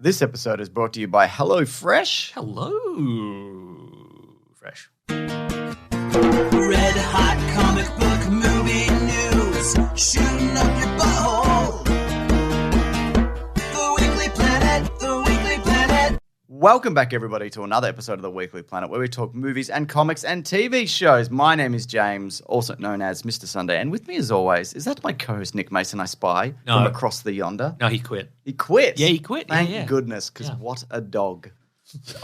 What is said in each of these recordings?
This episode is brought to you by HelloFresh. Hello, Fresh. Red hot comic book movie news, shooting up your butthole. The Weekly Planet, the Weekly Planet. Welcome back, everybody, to another episode of The Weekly Planet, where we talk movies and comics and TV shows. My name is James, also known as Mr. Sunday, and with me, as always, is that my co-host Nick Mason I spy from across the yonder? No, he quit. He quit? Yeah, he quit. Thank goodness, because what a dog.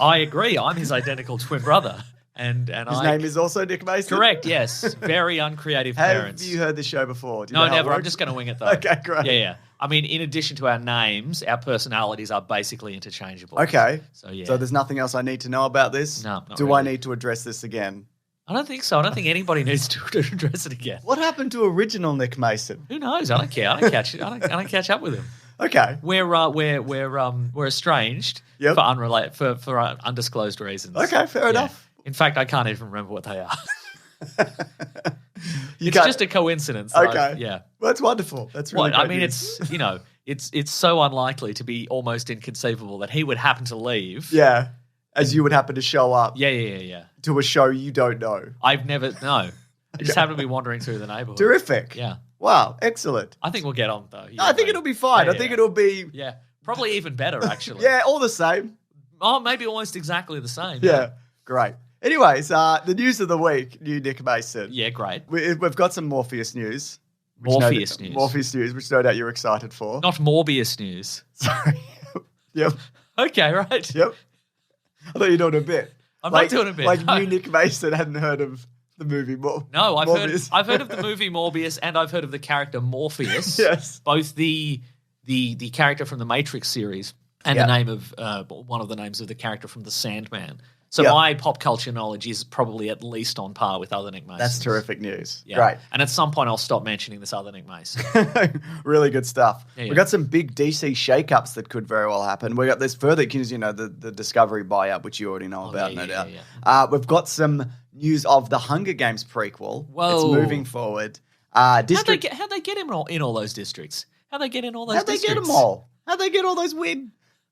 I agree. I'm his identical twin brother. And his name is also Nick Mason? Correct, yes. Very uncreative parents. Have you heard this show before? No, never. I'm just going to wing it, though. Okay, great. Yeah. I mean, in addition to our names, our personalities are basically interchangeable. Okay. So, yeah. So there's nothing else I need to know about this? No, not Do really. I need to address this again? I don't think so. I don't think anybody needs to address it again. What happened to original Nick Mason? Who knows? I don't care. I don't catch up with him. Okay. We're estranged Yep. for undisclosed reasons. Okay, fair enough. In fact, I can't even remember what they are. You It's can't- just a coincidence. Okay. Yeah. Well, that's wonderful. That's really What? I great mean, news. it's so unlikely to be almost inconceivable that he would happen to leave. Yeah. As you would happen to show up Yeah. to a show you don't know. I just happen to be wandering through the neighborhood. Terrific. Yeah. Wow. Excellent. I think we'll get on, though. No, I think it'll be fine. Yeah, I think yeah. it'll be, Yeah. Probably even better, actually. yeah, all the same. Oh, maybe almost exactly the same. Yeah. Great. Anyways, the news of the week, new Nick Mason. Yeah, great. We've got some Morpheus news. Morpheus news. Morpheus news, which no doubt you're excited for. Not Morbius news. Sorry. Yep. Okay, right. Yep. I thought you were doing a bit. I'm not doing a bit, Like no. you, Nick Mason, hadn't heard of the movie No, Morbius. I've heard of the movie Morbius, and I've heard of the character Morpheus. Yes. Both the character from the Matrix series and Yeah. the name of one of the names of the character from the Sandman. So Yeah. my pop culture knowledge is probably at least on par with other Nick Masons. That's terrific news. Yeah. Great. And at some point I'll stop mentioning this other Nick Mason. Really good stuff. Yeah. We've got some big DC shakeups that could very well happen. We got this further, because the Discovery buyout, which you already know about, no doubt. yeah. We've got some news of the Hunger Games prequel. Whoa. It's moving forward. How'd they get him in all those districts? How'd they get in all those How'd they districts? get them all? How'd they get all those weird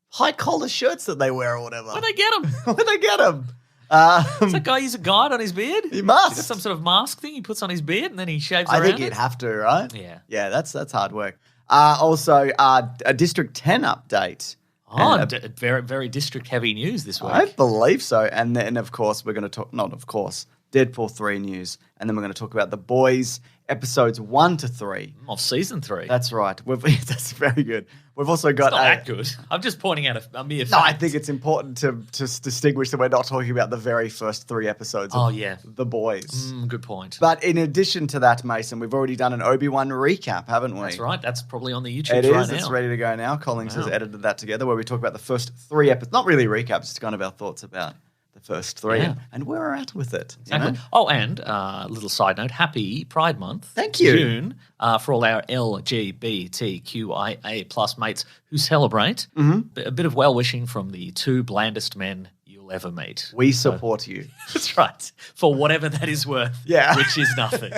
high collar shirts that they wear or whatever? Where'd they get him? Where'd they get them? Does that guy use a guide on his beard? He must. Is that some sort of mask thing he puts on his beard and then he shaves I around think it? you'd have to, right? Yeah. Yeah, that's hard work. Also, a District 10 update. Oh, And very, very district-heavy news this week. I believe so. And then, of course, we're going to talk, not of course, Deadpool 3 news. And then we're going to talk about The Boys episodes 1 to 3. Of season 3. That's right. That's very good. We've also got It's not that good. I'm just pointing out a mere fact. No, I think it's important to distinguish that we're not talking about the very first 3 episodes of The Boys. Good point. But in addition to that, Mason, we've already done an Obi-Wan recap, haven't we? That's right. That's probably on the YouTube It right is. now. It's ready to go now. Collins has edited that together, where we talk about the first 3 episodes. Not really recaps, it's kind of our thoughts about the first 3 and where we're at with it. Exactly. You know? Oh, and a little side note, happy Pride Month. Thank you. June, for all our LGBTQIA plus mates who celebrate. A bit of well-wishing from the 2 blandest men you'll ever meet. We support you. That's right. For whatever that is worth, Yeah. which is nothing.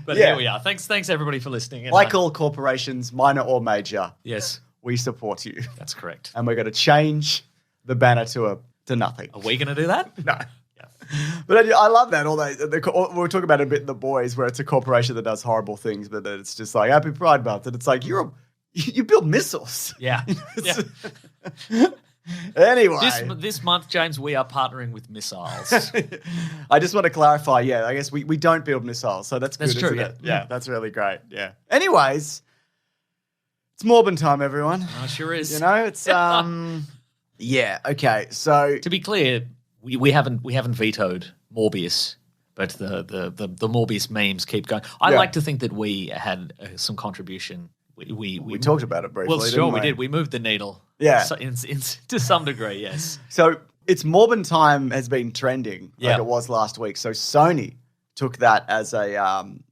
But Yeah. here we are. Thanks everybody for listening. And, Like all corporations, minor or major, yes, we support you. that's correct. And we're going to change the banner to nothing. Are we going to do that? No. Yeah. But I love that. We're talking about it a bit in The Boys, where it's a corporation that does horrible things, but then it's just like Happy Pride Month, and it's like you build missiles. Yeah. Yeah. Anyway, This month, James, we are partnering with missiles. I just want to clarify. Yeah, I guess we don't build missiles, so that's good. That's true, isn't yeah. it? Yeah, that's really great. Yeah. Anyways, it's Morbin time, everyone. Oh, sure is. You know, it's yeah. Okay, so To be clear, we haven't vetoed Morbius, but the Morbius memes keep going. I Yeah. like to think that we had some contribution. We talked about it briefly. Well, sure, didn't we did. We moved the needle. Yeah. To some degree, yes. So it's Morbin time has been trending like Yeah. it was last week. So Sony took that as an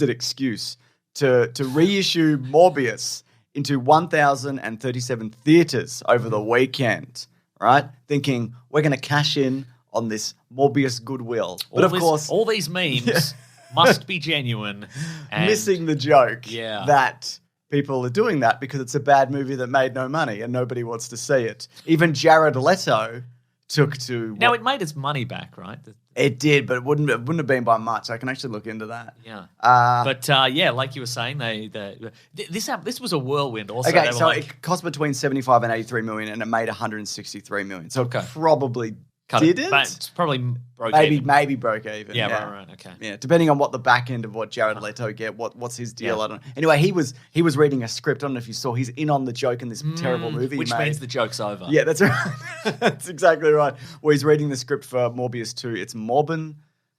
excuse to reissue Morbius into 1,037 theaters over the weekend, right? Thinking we're going to cash in on this Morbius goodwill. But of course, all these memes must be genuine. And missing the joke Yeah. that people are doing that because it's a bad movie that made no money and nobody wants to see it. Even Jared Leto took to... Now, it made its money back, right? It did, but it wouldn't have been by much. I can actually look into that. Yeah. But like you were saying, this was a whirlwind also. Okay, so it cost between 75 and 83 million and it made 163 million. So it probably didn't. But it's probably broke even. Maybe broke even. Yeah, right, okay. Yeah, depending on what the back end of what Jared Leto get, what's his deal? I don't know. Anyway, he was reading a script. I don't know if you saw. He's in on the joke in this terrible movie. Which means the joke's over. Yeah, that's right. That's exactly right. Well, he's reading the script for Morbius 2. It's Morbin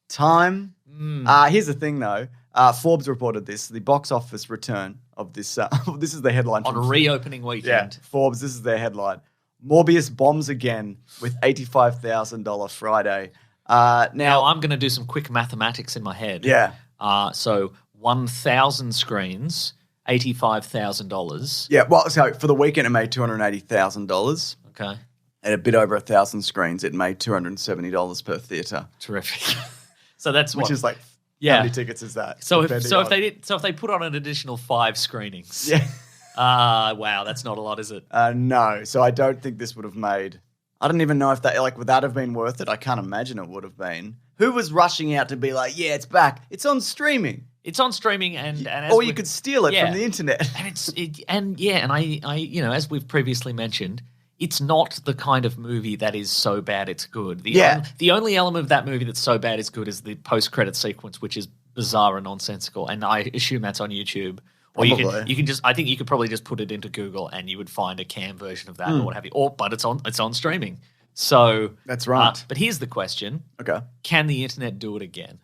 time. Here's the thing, though. Forbes reported this. The box office return of this. This is the headline. On reopening weekend. Yeah, Forbes, this is their headline. Morbius bombs again with $85,000 Friday. Now, I'm going to do some quick mathematics in my head. Yeah. So 1,000 screens, $85,000. Yeah, well, so for the weekend it made $280,000. Okay. And a bit over 1,000 screens, it made $270 per theatre. Terrific. So that's which is like, how many tickets is that? So if they put on an additional 5 screenings. Yeah. Wow, that's not a lot, is it? No. So I don't think this would have made. I don't even know if that would that have been worth it? I can't imagine it would have been. Who was rushing out to be like, yeah, it's back. It's on streaming. It's on streaming, and or you could steal it from the internet. And I as we've previously mentioned, it's not the kind of movie that is so bad it's good. The only element of that movie that's so bad it's good is the post-credit sequence, which is bizarre and nonsensical. And I assume that's on YouTube. Or you can just, I think you could probably just put it into Google and you would find a cam version of that or what have you. But it's on streaming. So that's right. But here's the question. Okay. Can the internet do it again?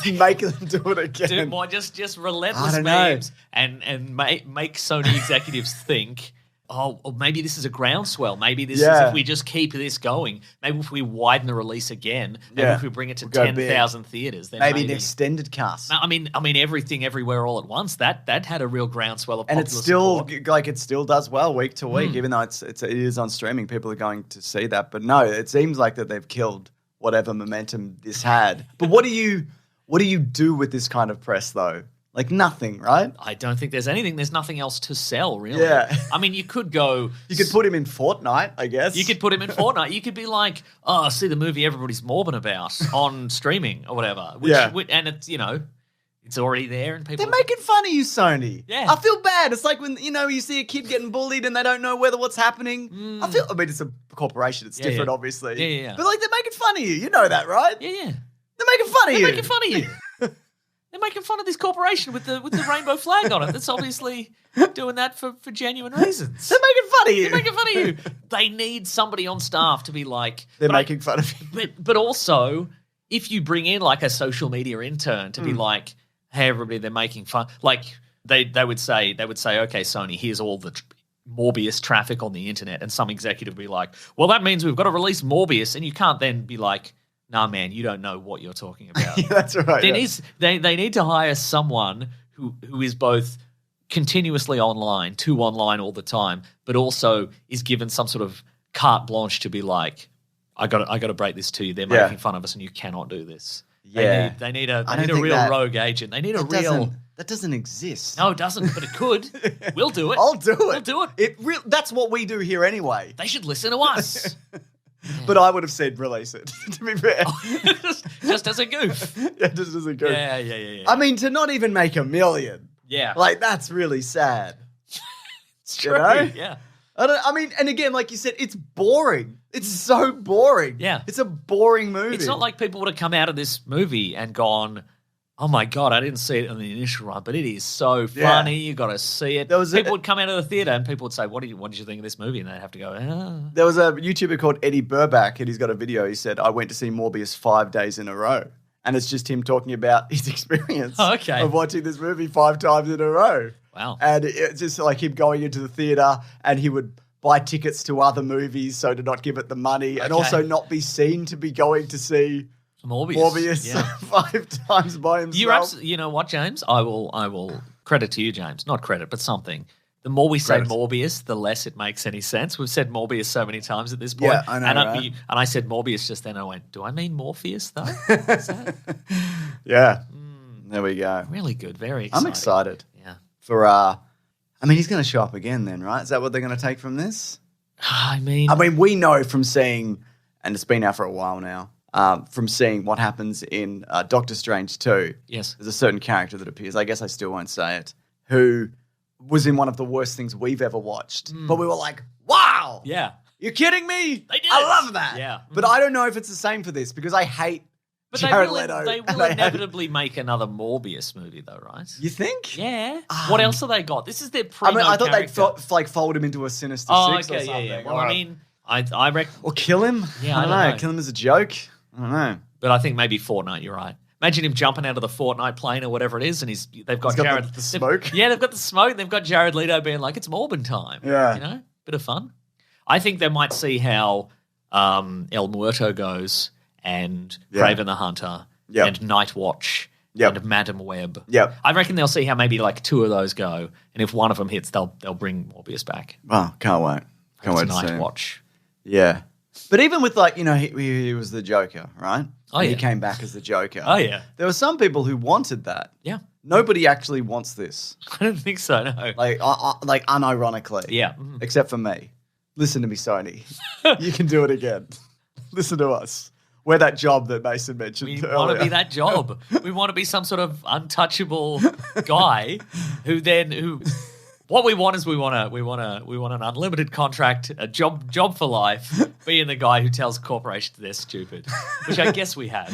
Make them do it again. Just relentless memes and make Sony executives think, oh, maybe this is a groundswell. Maybe this is if we just keep this going. Maybe if we widen the release again. Maybe if we bring it to 10,000 theaters. Then maybe an extended cast. I mean, everything, everywhere, all at once. That had a real groundswell of popular and it's still support. It still does well week to week, even though it is on streaming. People are going to see that, but no, it seems like that they've killed whatever momentum this had. But what do you do with this kind of press though? Like nothing, right? I don't think there's anything. There's nothing else to sell, really. Yeah. I mean, you could go... You could put him in Fortnite, I guess. You could put him in Fortnite. You could be like, oh, see the movie everybody's morbing about on streaming or whatever. And it's, it's already there and people... They're making fun of you, Sony. Yeah. I feel bad. It's like when, you see a kid getting bullied and they don't know what's happening. I mean, it's a corporation. It's different, obviously. Yeah. But, they're making fun of you. You know that, right? Yeah. They're making fun of you. They're making fun of you. They're making fun of this corporation with the rainbow flag on it. That's obviously doing that for genuine reasons. They're making fun of you. They're making fun of you. They need somebody on staff to be like... They're making fun of you. But also, if you bring in like a social media intern to be like, hey, everybody, they're making fun. Like they would say, okay, Sony, here's all the Morbius traffic on the internet. And some executive would be like, well, that means we've got to release Morbius. And you can't then be like... Nah, man, you don't know what you're talking about. Yeah, that's right. They need to hire someone who is both continuously online all the time, but also is given some sort of carte blanche to be like, I got to break this to you. They're making fun of us, and you cannot do this. Yeah, they need a real rogue agent. They need a real. That doesn't exist. No, it doesn't, but it could. We'll do it. I'll do it. We'll do it. That's what we do here anyway. They should listen to us. But I would have said release it, to be fair. Just as a goof. Yeah, just as a goof. Yeah. I mean, to not even make $1 million. Yeah. That's really sad. It's true. Yeah. I mean, and again, like you said, it's boring. It's so boring. Yeah. It's a boring movie. It's not like people would have come out of this movie and gone, oh my God, I didn't see it in the initial run, but it is so funny. You got to see it. People would come out of the theater and people would say, what did you think of this movie? And they'd have to go, There was a YouTuber called Eddie Burback, and he's got a video. He said, I went to see Morbius 5 days in a row. And it's just him talking about his experience of watching this movie 5 times in a row. Wow. And it's just like him going into the theater and he would buy tickets to other movies so to not give it the money and also not be seen to be going to see Morbius 5 times by himself. You know what, James? I will credit to you, James. Not credit, but something. The more we say Morbius, the less it makes any sense. We've said Morbius so many times at this point. Yeah, I know, and I said Morbius just then. I went, do I mean Morpheus, though? Is that? Yeah. There we go. Really good. Very exciting. I'm excited. Yeah. For I mean, he's going to show up again then, right? Is that what they're going to take from this? I mean, we know from seeing, and it's been out for a while now, from seeing what happens in Doctor Strange 2. Yes. There's a certain character that appears, I guess I still won't say it, who was in one of the worst things we've ever watched. But we were like, wow! Yeah. You're kidding me? They did I it. love that. Yeah. But I don't know if it's the same for this because I hate But Jared Leto. they will inevitably make another Morbius movie, though, right? You think? Yeah. What else have they got? This is their I mean, I thought character. they'd fold him into a Sinister Six or something. yeah. Well, I mean, I reckon... Or kill him? Yeah, I don't know. Kill him as a joke? I don't know. But I think maybe Fortnite, you're right. Imagine him jumping out of the Fortnite plane or whatever it is, and they've got Jared... the smoke? Yeah, they've got the smoke. They've got Jared Leto being like, it's Morbin time. Yeah. You know? Bit of fun. I think they might see how El Muerto goes and Kraven the Hunter and Night Watch and Madam Web. Yep. I reckon they'll see how maybe like 2 of those go, and if one of them hits, they'll bring Morbius back. Oh, can't wait. Can't wait to see Night him. Watch. Yeah. But even with he was the Joker, right? Oh, He yeah. came back as the Joker. Oh, yeah. There were some people who wanted that. Yeah. Nobody actually wants this. I don't think so, no. Like unironically. Yeah. Except for me. Listen to me, Sony. You can do it again. Listen to us. We're that job that Mason mentioned We earlier. want to be that job. We want to be some sort of untouchable guy who what we want is we want an unlimited contract, a job for life, being the guy who tells corporations they're stupid, which I guess we have.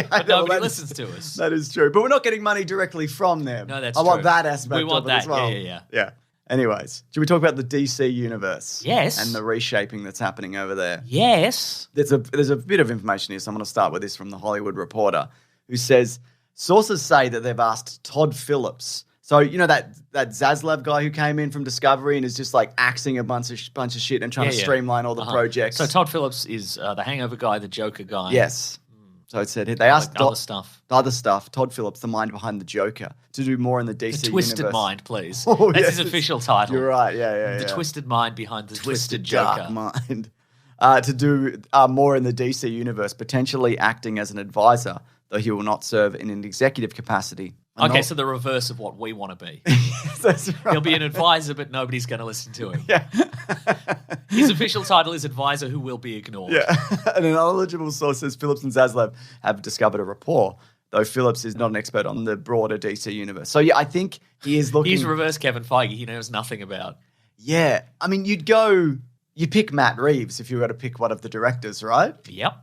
But nobody listens to us. That is true. But we're not getting money directly from them. No, that's I want true. that aspect We want of it that. as well. Yeah. Anyways, should we talk about the DC universe? Yes. And the reshaping that's happening over there? Yes. There's a bit of information here, so I'm going to start with this from the Hollywood Reporter, who says sources say that they've asked Todd Phillips. So you know that Zaslav guy who came in from Discovery and is just like axing a bunch of shit and trying to streamline all the projects. So Todd Phillips is the Hangover guy, the Joker guy. Yes. So it said they asked other stuff. Todd Phillips, the mind behind the Joker, to do more in the DC The Twisted universe. Mind, please. Oh, That's yes, his official title. You're right. Yeah. The Twisted Mind behind the Twisted dark Joker. mind. To do more in the DC universe, potentially acting as an advisor, though he will not serve in an executive capacity. So the reverse of what we want to be. That's right. He'll be an advisor, but nobody's going to listen to him. Yeah. His official title is advisor who will be ignored. Yeah. And an eligible source says Phillips and Zaslav have discovered a rapport, though Phillips is not an expert on the broader DC universe. So, yeah, I think he is looking... He's reverse Kevin Feige. He knows nothing about... Yeah. I mean, you'd pick Matt Reeves if you were to pick one of the directors, right? Yep.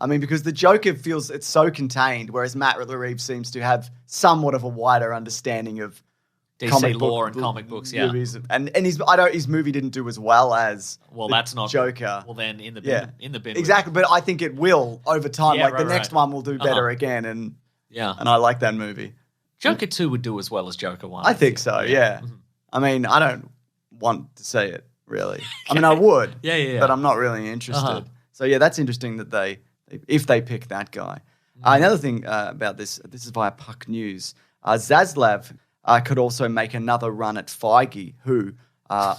I mean, because the Joker feels it's so contained, whereas Matt Reeves seems to have somewhat of a wider understanding of DC lore and comic books, yeah. movies. And his movie didn't do as well as that's not Joker. Well, then in the bin. Exactly, but I think it will over time. Yeah, the next one will do better again, and I like that movie. Joker 2 would do as well as Joker 1. I think so. Yeah. I mean, I don't want to say it really. I mean, I would. Yeah. But I'm not really interested. So yeah, that's interesting that if they pick that guy. Another thing about this is via Puck News. Zaslav could also make another run at Feige, who... I'm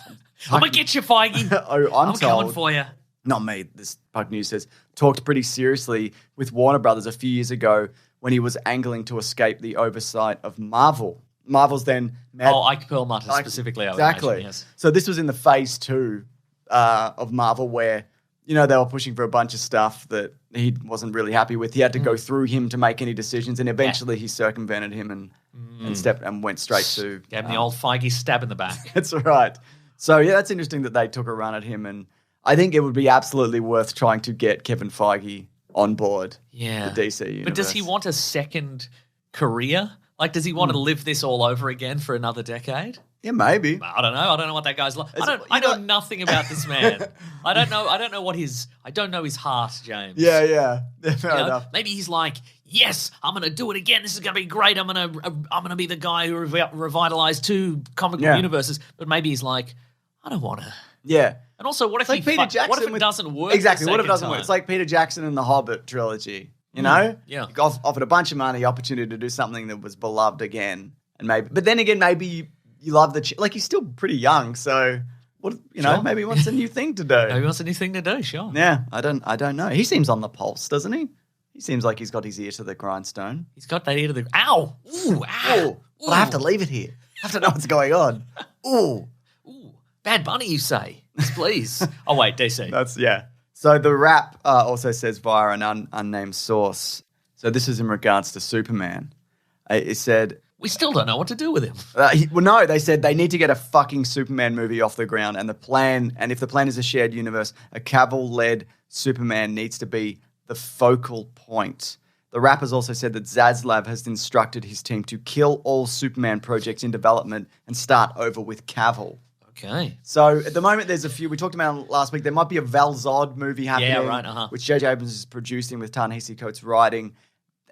going to get you, Feige. I'm told, coming for you. Not me, this Puck News says, talked pretty seriously with Warner Brothers a few years ago when he was angling to escape the oversight of Marvel. Marvel's then... Ike Perlmutter specifically, I would imagine, yes. So this was in the phase 2 of Marvel where... they were pushing for a bunch of stuff that he wasn't really happy with. He had to go through him to make any decisions, and eventually he circumvented him and went straight to... Gave him the old Feige stab in the back. That's right. So, yeah, that's interesting that they took a run at him, and I think it would be absolutely worth trying to get Kevin Feige on board the DC universe. But does he want a second career? Like, does he want to live this all over again for another decade? Yeah, maybe. I don't know. I don't know what that guy's like. I know nothing about this man. I don't know. I don't know his heart, James. Yeah. Fair enough. Maybe he's like, yes, I'm going to do it again. This is going to be great. I'm going to be the guy who revitalized 2 comic book universes. But maybe he's like, I don't want to. Yeah. And also, what if Peter Jackson? What if it doesn't work? Exactly. What if it doesn't work? It's like Peter Jackson in the Hobbit trilogy. You know? Yeah. He offered a bunch of money, opportunity to do something that was beloved again, but then again, maybe you love he's still pretty young, so maybe he wants a new thing to do. Maybe he wants a new thing to do, sure. Yeah, I don't know. He seems on the pulse, doesn't he? He seems like he's got his ear to the grindstone. He's got that ear to the... Ow! Ooh, ow! But I have to leave it here. I have to know what's going on. Ooh. Ooh, Bad Bunny, you say? Yes, please. Oh, wait, DC. That's, yeah. So the Wrap also says via an unnamed source. So this is in regards to Superman. It said... We still don't know what to do with him. Well, no, they said they need to get a fucking Superman movie off the ground. And if the plan is a shared universe, a Cavill-led Superman needs to be the focal point. The Wrap has also said that Zaslav has instructed his team to kill all Superman projects in development and start over with Cavill. Okay. So at the moment, there's a few. We talked about it last week. There might be a Val Zod movie happening, which J.J. Abrams is producing with Ta-Nehisi Coates writing.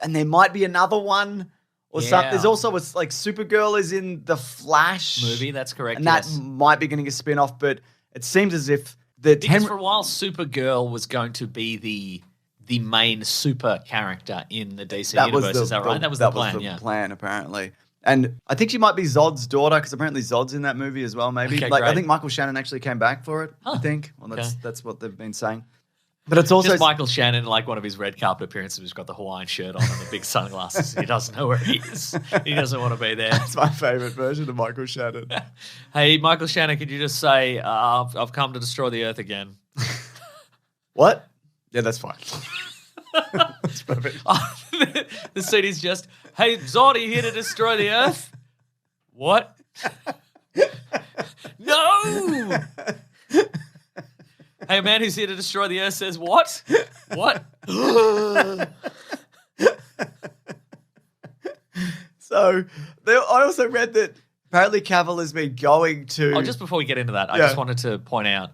And there might be another one. Or something. There's also like Supergirl is in the Flash movie. That's correct. And that might be getting a spin-off, but it seems as if because for a while Supergirl was going to be the main super character in the DC universe. Is that right? That was the plan, apparently. And I think she might be Zod's daughter because apparently Zod's in that movie as well. Maybe I think Michael Shannon actually came back for it. I think. Well, that's what they've been saying. But it's also just Michael Shannon, like one of his red carpet appearances, he's got the Hawaiian shirt on and the big sunglasses. He doesn't know where he is. He doesn't want to be there. That's my favorite version of Michael Shannon. Hey, Michael Shannon, could you just say, I've come to destroy the earth again? What? Yeah, that's fine. That's perfect. The scene is just, hey, Zod, are you here to destroy the earth? What? No! Hey, a man who's here to destroy the earth says what? What? So, I also read that apparently Cavill has been going to... Oh, just before we get into that, I just wanted to point out,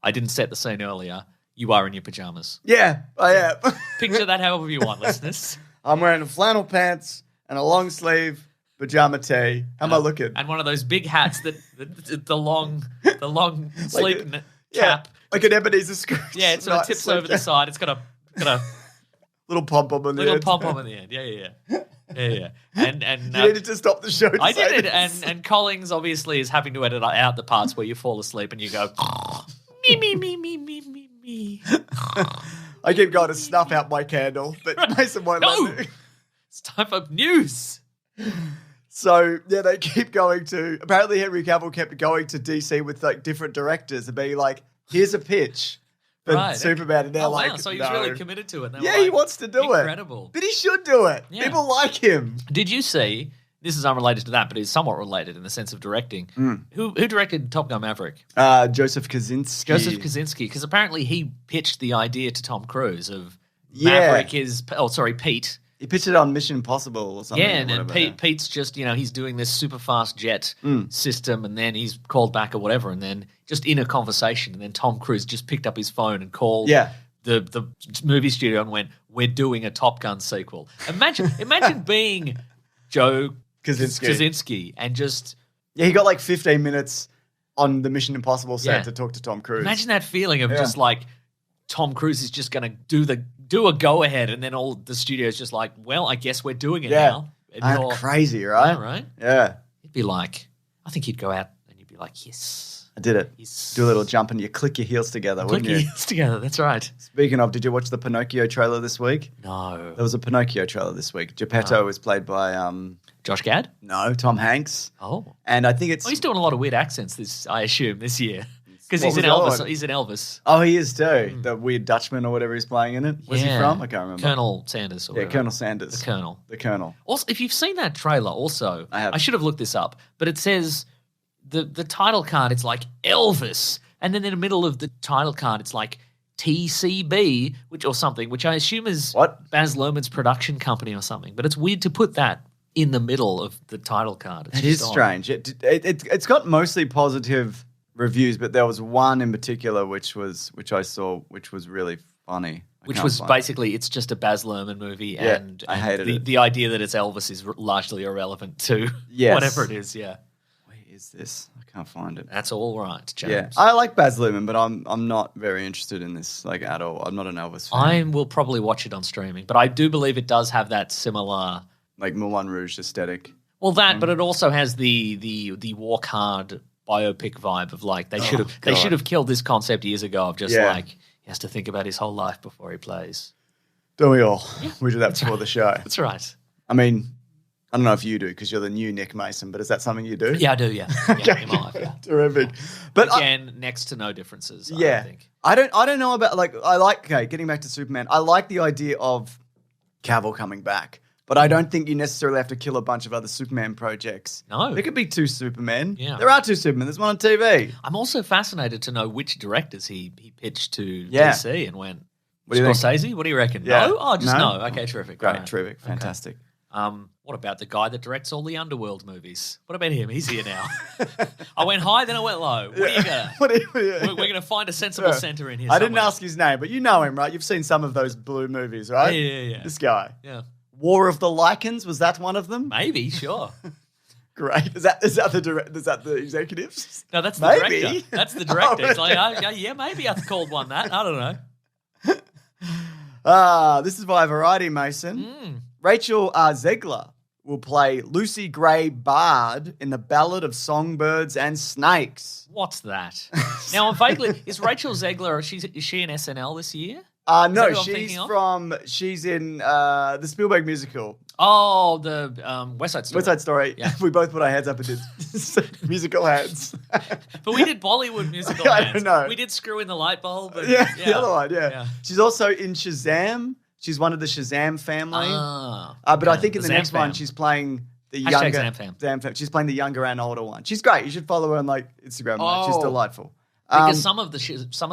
I didn't set the scene earlier. You are in your pajamas. Yeah, I am. Picture that however you want, listeners. I'm wearing flannel pants and a long sleeve pajama tee. How am I looking? And one of those big hats the long sleep cap. Like an Ebenezer Scrooge. Yeah, it sort of tips over the side. It's got a little pom-pom on the end. Little pom-pom in the end. Yeah. And you needed to stop the show to I say did, this. and Collins obviously is having to edit out the parts where you fall asleep and you go me. I keep going to snuff out my candle, but Mason won't let me. It's time for news. So, yeah, they keep going to... Apparently, Henry Cavill kept going to DC with, like, different directors and being like, here's a pitch for Superman. And they're like, wow, so he's really committed to it. Yeah, he wants to do it. Incredible. But he should do it. Yeah. People like him. Did you see... This is unrelated to that, but it's somewhat related in the sense of directing. Who directed Top Gun Maverick? Joseph Kosinski. Because apparently he pitched the idea to Tom Cruise of Maverick is... Oh, sorry, Pete... He pitched it on Mission Impossible or something. Yeah, and Pete's just, he's doing this super fast jet system and then he's called back or whatever and then just in a conversation and then Tom Cruise just picked up his phone and called the movie studio and went, we're doing a Top Gun sequel. Imagine being Joe Kosinski and just... Yeah, he got like 15 minutes on the Mission Impossible set to talk to Tom Cruise. Imagine that feeling of just like Tom Cruise is just going to do a go-ahead and then all the studio's just like, well, I guess we're doing it now. And crazy, right? Yeah, right? Yeah. It'd be like, I think you'd go out and you'd be like, yes. I did it. Yes. Do a little jump and you click your heels together, wouldn't you? Click your heels together, that's right. Speaking of, did you watch the Pinocchio trailer this week? No. There was a Pinocchio trailer this week. Geppetto was played by... Josh Gad? No, Tom Hanks. Oh. And I think it's... Oh, he's doing a lot of weird accents, I assume, this year. Because he's in Elvis. He's in Elvis. Oh, he is too. The weird Dutchman or whatever he's playing in it. Where's he from? I can't remember. Colonel Sanders. Or Colonel Sanders. The Colonel. Also, if you've seen that trailer, also, I have. I should have looked this up, but it says the title card. It's like Elvis, and then in the middle of the title card, it's like TCB, or something, which I assume is Baz Luhrmann's production company or something. But it's weird to put that in the middle of the title card. It is strange. It's got mostly positive reviews, but there was one in particular which I saw which was really funny. Which was basically it's just a Baz Luhrmann movie, and I hated it. The idea that it's Elvis is largely irrelevant to whatever it is. Yeah, where is this? I can't find it. That's all right, James. Yeah, I like Baz Luhrmann, but I'm not very interested in this at all. I'm not an Elvis fan. I will probably watch it on streaming, but I do believe it does have that similar Moulin Rouge aesthetic. Well, but it also has the Walk Hard biopic vibe of they should have killed this concept years ago of just he has to think about his whole life before he plays. Don't we all? Yeah. We did that before the show. That's right. I mean, I don't know if you do because you're the new Nick Mason, but is that something you do? Yeah, I do. Yeah, in my life. Yeah. Terrific. But Again, next to no differences. yeah, I think. I don't know about getting back to Superman. I like the idea of Cavill coming back, but I don't think you necessarily have to kill a bunch of other Superman projects. No. There could be 2 Supermen. Yeah. There are 2 Supermen. There's one on TV. I'm also fascinated to know which directors he pitched to Yeah. DC and went. What do you think? Scorsese? What do you reckon? Yeah. No? Oh, just No? no. Okay, terrific. Great, All right. terrific, fantastic. What about the guy that directs all the Underworld movies? What about him? He's here now. I went high, then I went low. What are you gonna? We're going to find a sensible center in here. I didn't somewhere. ask his name, but you know him, right? You've seen some of those blue movies, right? Yeah. This guy. Yeah, War of the Lycans, was that one of them? maybe. Sure. Great. Is that the executives? No, that's the Maybe. director. That's the director. Oh, It's like, yeah, maybe I called one that. I don't know. This is by Variety, Mason. Rachel Zegler will play Lucy Gray Bard in The Ballad of Songbirds and Snakes. What's that? Now, I'm vaguely. Is Rachel Zegler? Is she in SNL this year? No, that who I'm she's thinking of? she's in the Spielberg musical, Oh, the West Side Story. West Side Story. Yeah. We both put our hands up and did musical hands. But we did Bollywood musical I hands. don't know. We did Screw in the Light Bulb. And, yeah, the other one, yeah. Yeah. She's also in Shazam. She's one of the Shazam family. But I okay. think in the Zam next one, fam. she's playing the Hashtag younger Zam fam. She's playing the younger and older one. She's great. You should follow her on Instagram. Mate. She's Oh. delightful. Because some of the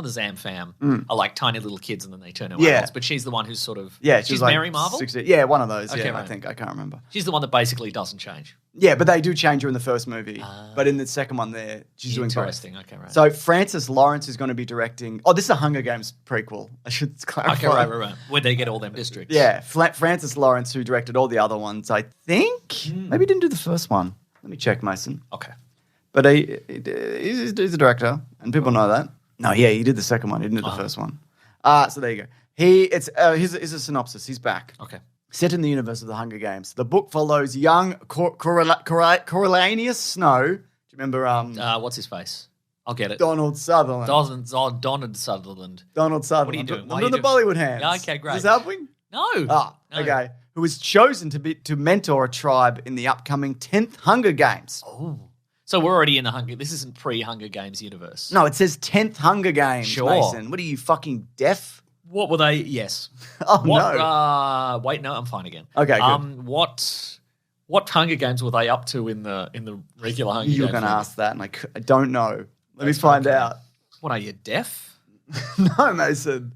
Zam fam are like tiny little kids and then they turn into Yeah. adults. But she's the one who's sort of she's like Mary Marvel. 60 yeah, one of those. Okay, yeah, I right. think I can't remember. She's the one that basically doesn't change. Yeah, but they do change her in the first movie. But in the second one, she's doing both. Interesting. Okay, right. So Francis Lawrence is going to be directing. Oh, this is a Hunger Games prequel. I should clarify. okay, right. Where they get all them districts. Yeah, Francis Lawrence, who directed all the other ones, I think. Maybe he didn't do the first one. Let me check, Mason. Okay. But he's a director, and people know that. No, yeah, he did the second one. He didn't do the first one. So there you go. Here's a synopsis. He's back. Okay. Set in the universe of the Hunger Games, the book follows young Coriolanus Snow. Do you remember What's his face? I'll get it. Donald Sutherland? Donald Sutherland. Donald Sutherland. What are you doing? I'm Why are doing you the doing- Bollywood hands. Yeah, okay, great. Is this helping? No. Ah, No. okay. Who was chosen to mentor a tribe in the upcoming 10th Hunger Games. Oh. So we're already in the Hunger. This isn't pre-Hunger Games universe. No, it says 10th Hunger Games, Sure. Mason. What are you, fucking deaf? What were they? Yes. Oh, What? no. Wait, no, I'm fine again. Okay, good. What Hunger Games were they up to in the regular Hunger Games? You were going to movie? ask that, and I don't know. Let me find out. What are you, deaf? No, Mason.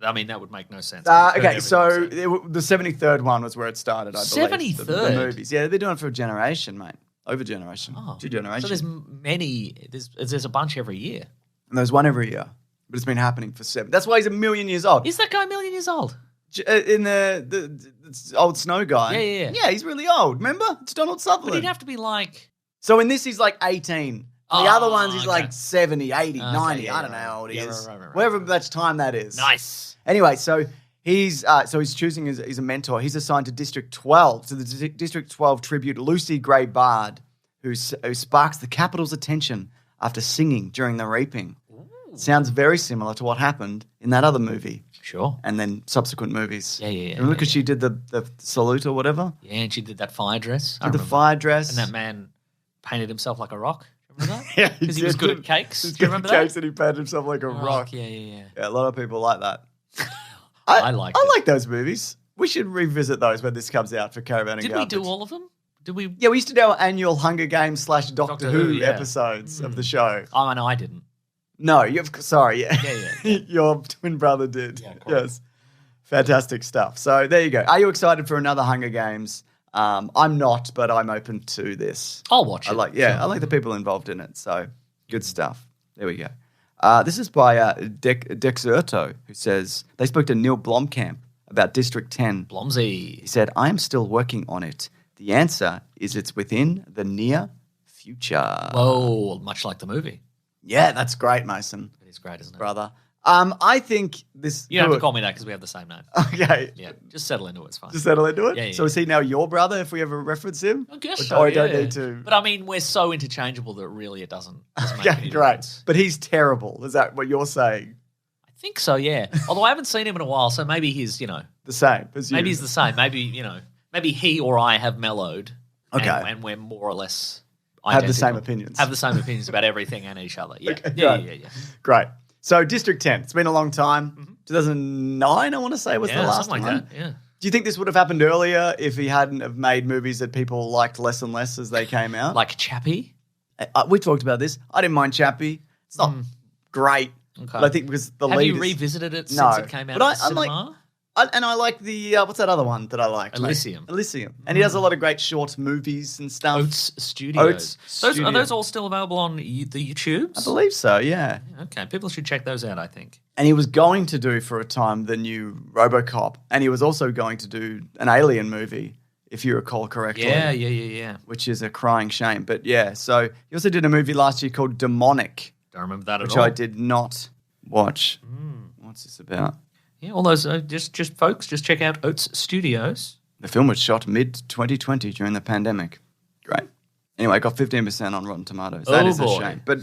I mean, that would make no sense. Okay, so the 73rd one was where it started, I believe. 73rd? The movies. Yeah, they've been doing it for a generation, mate. Over generation. Oh. 2 generations. So there's many. There's a bunch every year. And there's one every year. But it's been happening for 7. That's why he's 1,000,000 years old. Is that guy 1,000,000 years old? In the old snow guy. Yeah. Yeah, he's really old. Remember? It's Donald But Sutherland. he'd have to be like. So in this, he's like 18. The Oh, other ones, he's okay. like 70, 80, Okay, 90. yeah, I don't know right. how old he Yeah, is. right. Whatever much time that is. Nice. Anyway, so he's choosing he's a mentor. He's assigned to District 12, to the District 12 tribute Lucy Gray Bard, who sparks the capital's attention after singing during the reaping. Sounds very similar to what happened in that other movie. Sure. And then subsequent movies. Yeah. Remember because she did the salute or whatever? Yeah, and she did that fire dress. I Did the remember. fire dress. And that man painted himself like a rock. Remember that? Yeah, Because he was good at cakes. He's Do you good remember at cakes that? and he painted himself like a rock. Yeah. Yeah, a lot of people like that. I liked I it. like those movies. We should revisit those when this comes out for Caravan and Did we Garbage. do all of them? Did we? Yeah, we used to do our annual Hunger Games / Doctor Doctor Who Who, yeah. episodes of the show. Oh, no, I didn't. No, sorry, yeah. Yeah. Your twin brother did. Yeah, cool. Yes. Fantastic stuff. So there you go. Are you excited for another Hunger Games? I'm not, but I'm open to this. I'll watch it. I like the people involved in it. So good stuff. There we go. This is by Dexerto, who says they spoke to Neil Blomkamp about District 10. Blomsey. He said, "I am still working on it. The answer is it's within the near future." Whoa, much like the movie. Yeah, that's great, Mason, It is great, isn't it? brother. I think this. You don't have to call me that because we have the same name. Okay. Yeah, just settle into it. It's fine. Just settle into it. Yeah. So is he now your brother if we ever reference him? I guess Or so, I don't yeah. need to. But I mean, we're so interchangeable that really it doesn't make Okay, any great. difference. But he's terrible. Is that what you're saying? I think so, yeah. Although I haven't seen him in a while, so maybe he's, The same as you. maybe he's the same. Maybe, maybe he or I have mellowed Okay. And we're more or less Have the identical. same opinions. Have the same opinions about everything and each other. Yeah. Okay, yeah, great. yeah. Great. So District 10, it's been a long time. 2009, I want to say, was the last something one. like that. Yeah. Do you think this would have happened earlier if he hadn't have made movies that people liked less and less as they came out? Like Chappie. We talked about this. I didn't mind Chappie. It's not great. Okay. But I think because the Have lead you is- revisited it since No. it came out But at the I'm like- cinema? And I like the, what's that other one that I liked? Elysium. Elysium. And he does a lot of great short movies and stuff. Oats Studios. Oats Are Studio. those all still available on the YouTubes? I believe so, yeah. Okay, people should check those out, I think. And he was going to do for a time the new RoboCop. And he was also going to do an Alien movie, if you recall correctly. Yeah. Which is a crying shame. But yeah, so he also did a movie last year called Demonic, Don't remember that which at all. I did not watch. What's this about? Yeah, all those, just folks, just check out Oats Studios. The film was shot mid-2020 during the pandemic. Great. Anyway, got 15% on Rotten Tomatoes. That is boy. a shame. But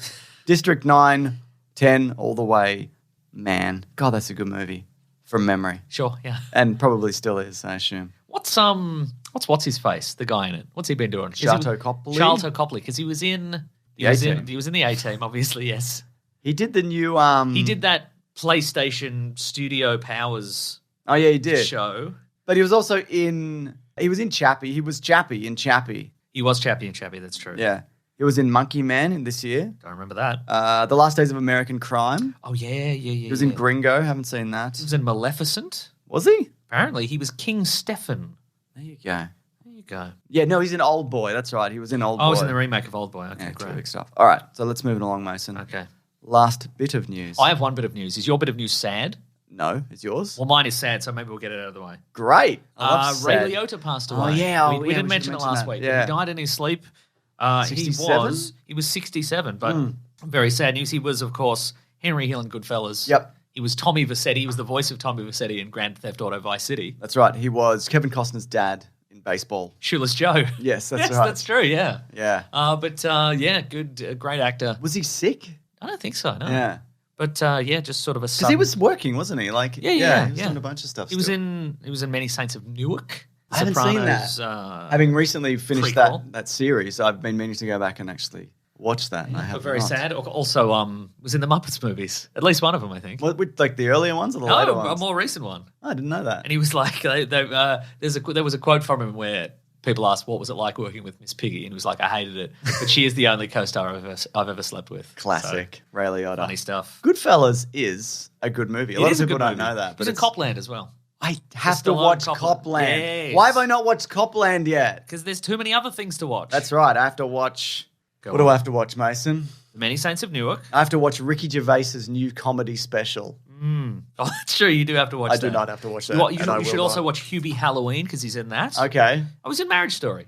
District 9, 10, all the way, man. God, that's a good movie from memory. Sure, yeah. And probably still is, I assume. What's his face? The guy in it. What's he been doing? Sharlto Copley? Sharlto Copley, because he was in The A-Team. he was in the A-Team, obviously, yes. He did the new... He did that PlayStation Studio Powers Oh, yeah, he did. show. But he was also in... He was in Chappie. He was Chappie in Chappie. He was Chappie and Chappie, that's true. Yeah. He was in Monkey Man in this year. Don't remember that. The Last Days of American Crime. Oh, yeah. He was in Gringo. Haven't seen that. He was in Maleficent. Was he? Apparently, he was King Stefan. There you go. There you go. Yeah, no, he's in Old Boy. That's right. He was in Old Boy. I was in the remake of Old Boy. Okay, Yeah, great. terrific stuff. All right, so let's move it along, Mason. Okay. Last bit of news. I have one bit of news. Is your bit of news sad? No, it's yours. Well, mine is sad, so maybe we'll get it out of the way. Great. I love Ray sad. Liotta passed Oh, away. yeah. We Oh, yeah, didn't we mention should it last mention that. week. Yeah. He died in his sleep. 67? He was 67, but very sad news. He was, of course, Henry Hill in Goodfellas. Yep. He was Tommy Vercetti. He was the voice of Tommy Vercetti in Grand Theft Auto Vice City. That's right. He was Kevin Costner's dad in baseball. Shoeless Joe. Yes, that's yes, right. that's true, yeah. Yeah. Good, great actor. Was he sick? I don't think so, no. Yeah. But just sort of a Because he was working, wasn't he? Like, Yeah. He was doing a bunch of stuff. He was still. in Many Saints of Newark. I haven't seen that. Sopranos, Having recently finished Prequel. that series, I've been meaning to go back and actually watch that. And I but have very not. sad. Also, was in the Muppets movies. At least one of them, I think. What, with, like the earlier ones or the No, later a ones? more recent one. Oh, I didn't know that. And he was like, there was a quote from him where people asked, "What was it like working with Miss Piggy?" And he was like, "I hated it, but she is the only co-star I've ever slept with." Classic. Ray Liotta. Funny stuff. Goodfellas is a good movie. A lot of people don't know that. He was in Copland as well. I have to Stallone watch Copland. Copland. Yes. Why have I not watched Copland yet? Because there's too many other things to watch. That's right. I have to watch. Go What do on. I have to watch, Mason? Many Saints of Newark. I have to watch Ricky Gervais's new comedy special. Oh, that's true. You do have to watch I that. do not have to watch that. You and I should will also not. watch Hubie Halloween because he's in that. Okay. I was in Marriage Story.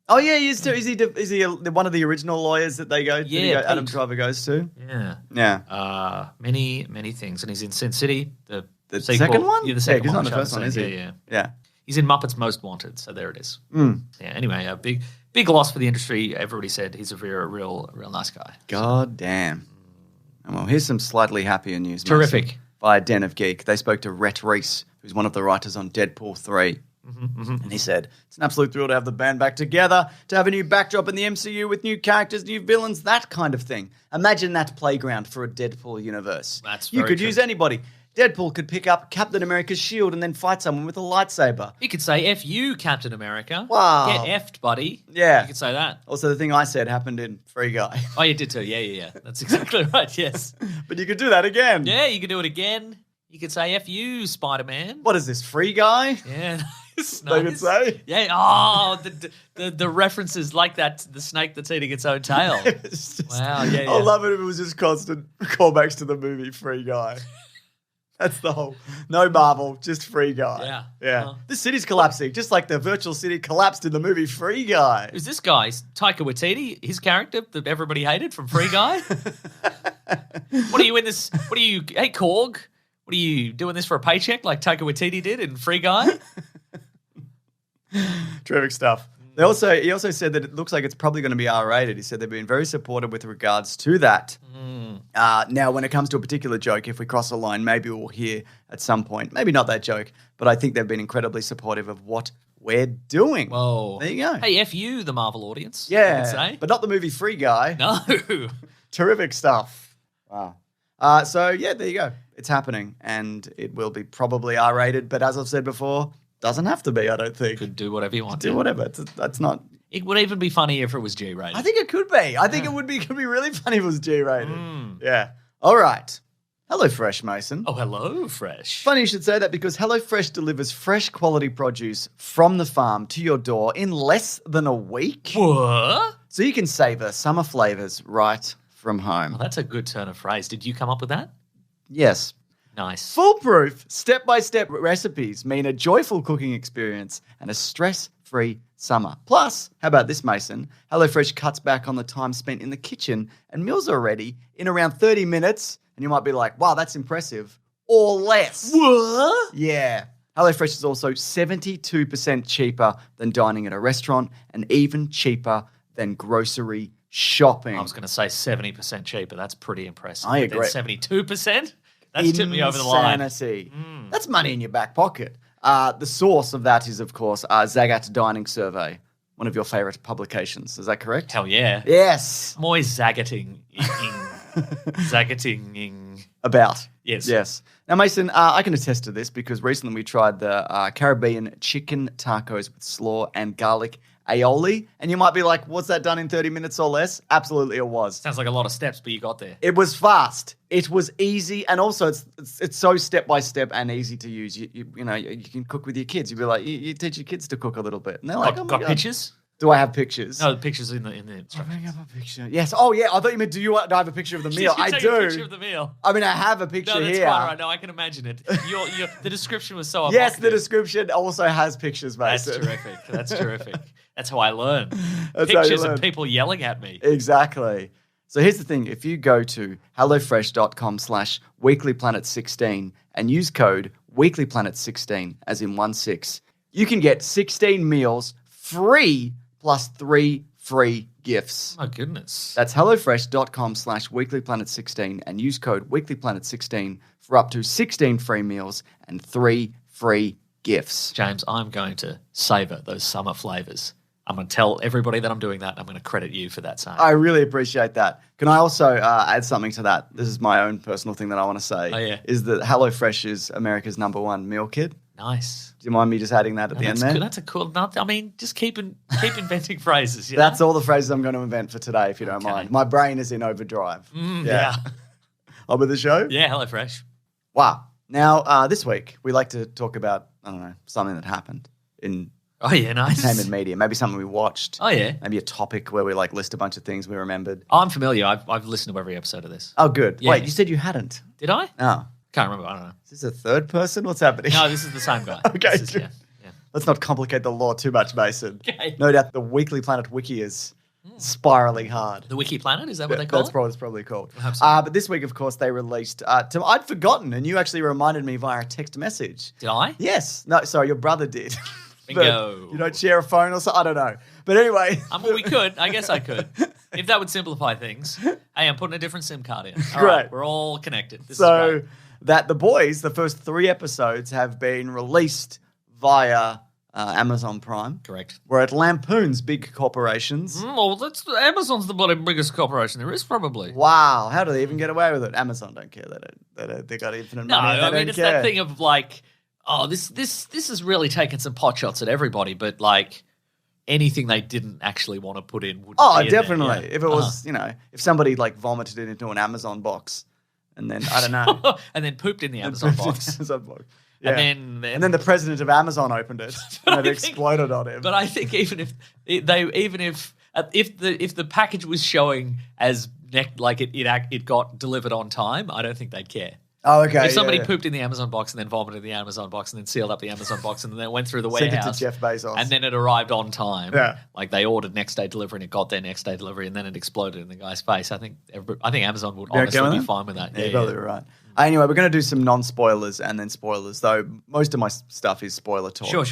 Oh yeah, he is too. Is he one of the original lawyers that they go? Yeah, Adam Pete. Driver goes to. Yeah. Yeah. Many things. And he's in Sin City, the The sequel. second one? Yeah, the second he's one. not the which I first one, haven't is seen. he? Yeah. Yeah. He's in Muppets Most Wanted, so there it is. Mm. Yeah. Anyway, a big loss for the industry. Everybody said he's a real nice guy. God damn. Well, here's some slightly happier news. Terrific. Mason. Via Den of Geek, they spoke to Rhett Reese, who's one of the writers on Deadpool 3. And he said, it's an absolute thrill to have the band back together, to have a new backdrop in the MCU with new characters, new villains, that kind of thing. Imagine that playground for a Deadpool universe. That's You very could true. use anybody. Deadpool could pick up Captain America's shield and then fight someone with a lightsaber. You could say F you, Captain America. Wow. Get effed, buddy. Yeah. You could say that. Also, the thing I said happened in Free Guy. Oh, you did too. Yeah. That's exactly right. Yes. But you could do that again. Yeah, you could do it again. You could say F you, Spider-Man. What is this, Free Guy? Yeah. Nice. They could say? Yeah. Oh, the references like that, the snake that's eating its own tail. It's just- Wow, yeah. I love it if it was just constant callbacks to the movie Free Guy. That's the whole. No Marvel, just Free Guy. Yeah. Yeah. Well. The city's collapsing, just like the virtual city collapsed in the movie Free Guy. Who's this guy? Taika Waititi, his character that everybody hated from Free Guy. What are you in this? What are you? Hey, Korg. What are you doing this for a paycheck like Taika Waititi did in Free Guy? Terrific stuff. He also said that it looks like it's probably going to be R-rated. He said they've been very supportive with regards to that. Now, when it comes to a particular joke, if we cross a line, maybe we'll hear at some point, maybe not that joke, but I think they've been incredibly supportive of what we're doing. Whoa. There you go. Hey, F you, the Marvel audience. I yeah, could say. but not the movie Free Guy. No. Terrific stuff. Wow. So, yeah, there you go. It's happening, and it will be probably R-rated, but as I've said before, doesn't have to be, I don't think. Could do whatever you want. Do whatever. That's not... It would even be funny if it was G-rated. I think it could be. I think it could be really funny if it was G-rated. Yeah. All right. HelloFresh, Mason. Oh, hello, Fresh. Funny you should say that because HelloFresh delivers fresh quality produce from the farm to your door in less than a week. What? So you can savor summer flavors right from home. Well, that's a good turn of phrase. Did you come up with that? Yes. Nice. Foolproof, step-by-step recipes mean a joyful cooking experience and a stress-free summer. Plus, how about this, Mason? HelloFresh cuts back on the time spent in the kitchen and meals are ready in around 30 minutes. And you might be like, wow, that's impressive. Or less. What? Yeah. HelloFresh is also 72% cheaper than dining at a restaurant and even cheaper than grocery shopping. I was going to say 70% cheaper. That's pretty impressive. I agree. 72%? That's tipped me over the line. Insanity. That's money in your back pocket. The source of that is, of course, Zagat Dining Survey, one of your favorite publications. Is that correct? Hell yeah. Yes. I'm always zaggating. Zaggating. About. Yes. Yes. Now, Mason, I can attest to this because recently we tried the Caribbean chicken tacos with slaw and garlic aioli. And you might be like, was that done in 30 minutes or less? Absolutely it was. Sounds like a lot of steps, but you got there. It was fast. It was easy. And also it's so step-by-step and easy to use. You can cook with your kids. You'd be like, you teach your kids to cook a little bit. And they're like, oh my got God. pictures? Do I have pictures? No, the pictures in the I'll instructions. bring up a picture. Yes. Oh, yeah. I thought you meant, do I have a picture of the meal? I Take do. a picture of the meal. I mean, I have a picture No, that's here. quite all right. No, I can imagine it. The description was so Yes, the evocative. description also has pictures, That's Mason. terrific. That's terrific. That's how I learn. That's how you Pictures learn. of people yelling at me. Exactly. So here's the thing. If you go to hellofresh.com/weeklyplanet16 and use code weeklyplanet16, as in 16, you can get 16 meals free plus 3 free gifts. My goodness. That's hellofresh.com/weeklyplanet16 and use code weeklyplanet16 for up to 16 free meals and 3 free gifts. James, I'm going to savor those summer flavors. I'm going to tell everybody that I'm doing that. I'm going to credit you for that same. I really appreciate that. Can I also add something to that? This is my own personal thing that I want to say. Oh, yeah. Is that HelloFresh is America's #1 meal kit. Nice. Do you mind me just adding that at the end there? That's a cool. I mean, just keep inventing phrases. You That's know? all the phrases I'm going to invent for today, if you don't mind. My brain is in overdrive. Yeah. On with the show? Yeah, HelloFresh. Wow. Now, this week, we like to talk about, I don't know, something that happened in Oh, yeah, nice. entertainment media. Maybe something we watched. Oh, yeah. Maybe a topic where we list a bunch of things we remembered. Oh, I'm familiar. I've listened to every episode of this. Oh, good. Yeah. Wait, you said you hadn't. Did I? Oh. Can't remember. I don't know. Is this a third person? What's happening? No, this is the same guy. Okay, This is- good. yeah. Let's not complicate the law too much, Mason. Okay. No doubt the Weekly Planet Wiki is spiraling hard. The Wiki Planet, is that what they call That's it? probably called. Perhaps so. But this week, of course, they released. I'd forgotten, and you actually reminded me via a text message. Did I? Yes. No, sorry, your brother did. Bingo. But you don't share a phone or something? I don't know. But anyway. Well, we could. I guess I could. If that would simplify things. Hey, I'm putting a different SIM card in. All Great. right, we're all connected. This is So great. that The Boys, the first 3 episodes, have been released via Amazon Prime. Correct. Where it lampoons big corporations. Well, Amazon's the bloody biggest corporation there is, probably. Wow, how do they even get away with it? Amazon don't care. They got infinite No, money. They I mean, don't it's care. that thing of like, oh, this has really taken some pot shots at everybody, but like anything they didn't actually want to put in would Oh, be in there, definitely. yeah. If it was, if somebody vomited it into an Amazon box, and then I don't know, and then pooped in the Amazon box. Amazon box. Yeah. And then the president of Amazon opened it and it I think- exploded on him. But I think even if the package was showing as it got delivered on time, I don't think they'd care. Oh, okay. If somebody yeah. pooped in the Amazon box and then vomited in the Amazon box and then sealed up the Amazon box and then went through the Sent it to warehouse Jeff Bezos. and then it arrived on time, Yeah. like they ordered next day delivery and it got there next day delivery and then it exploded in the guy's face, I think Amazon would You okay honestly with be that? fine with that. Yeah, you're probably right. Anyway, we're going to do some non-spoilers and then spoilers, though most of my stuff is spoiler talk. Sure.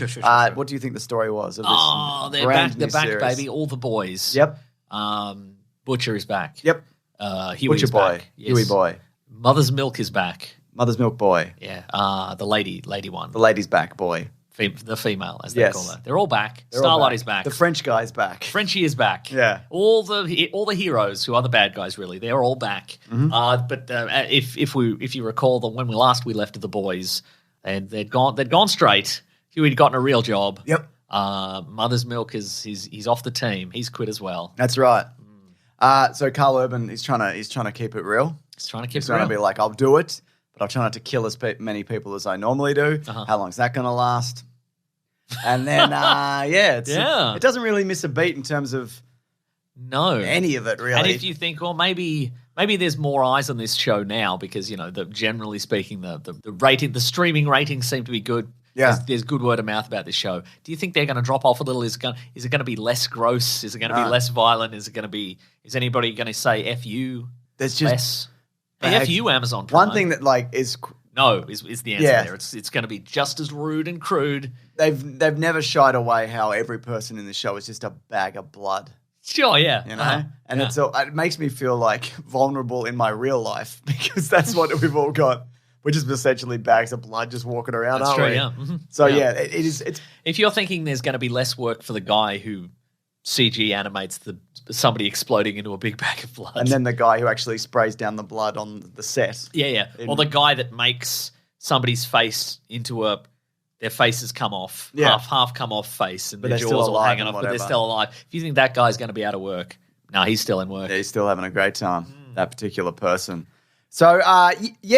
What do you think the story was of this They're brand back, new they're back, series? baby. All the boys. Yep. Butcher is back. Yep. Huey Butcher is boy. back. Yes. Huey boy. Mother's Milk is back. Mother's Milk boy. Yeah. The lady one. The lady's back boy. the female, as they call her. They're all back. They're all Starlight back. is back. The French guy's back. Frenchie is back. Yeah. All the heroes who are the bad guys, really, they're all back. But if you recall, that when we left the boys, and they'd gone straight. Huey'd gotten a real job. Yep. Mother's Milk he's off the team. He's quit as well. That's right. So Carl Urban, he's trying to keep it real. He's trying to He's trying to be like, I'll do it, but I'll try not to kill as many people as I normally do. How long's that going to last? And then, it doesn't really miss a beat in terms of any of it, really. And if you think, well, maybe there's more eyes on this show now because, generally speaking, the streaming ratings seem to be good. Yeah. There's good word of mouth about this show. Do you think they're going to drop off a little? Is it going to be less gross? Is it going to be less violent? Is anybody going to say F you? There's just less. F you, Amazon Prime. One thing that is no is the answer there. It's going to be just as rude and crude. They've never shied away how every person in the show is just a bag of blood. Sure, yeah. And it makes me feel like vulnerable in my real life because that's what we've all got. We're just essentially bags of blood just walking around, That's aren't true, we? yeah. Mm-hmm. So, it is. If you're thinking there's going to be less work for the guy who CG animates somebody exploding into a big bag of blood. And then the guy who actually sprays down the blood on the set. Yeah. Or the guy that makes somebody's face into their faces come off, half come off face, and their jaws all hanging off, but they're still alive. If you think that guy's going to be out of work, no, he's still in work. Yeah, he's still having a great time, that particular person. So,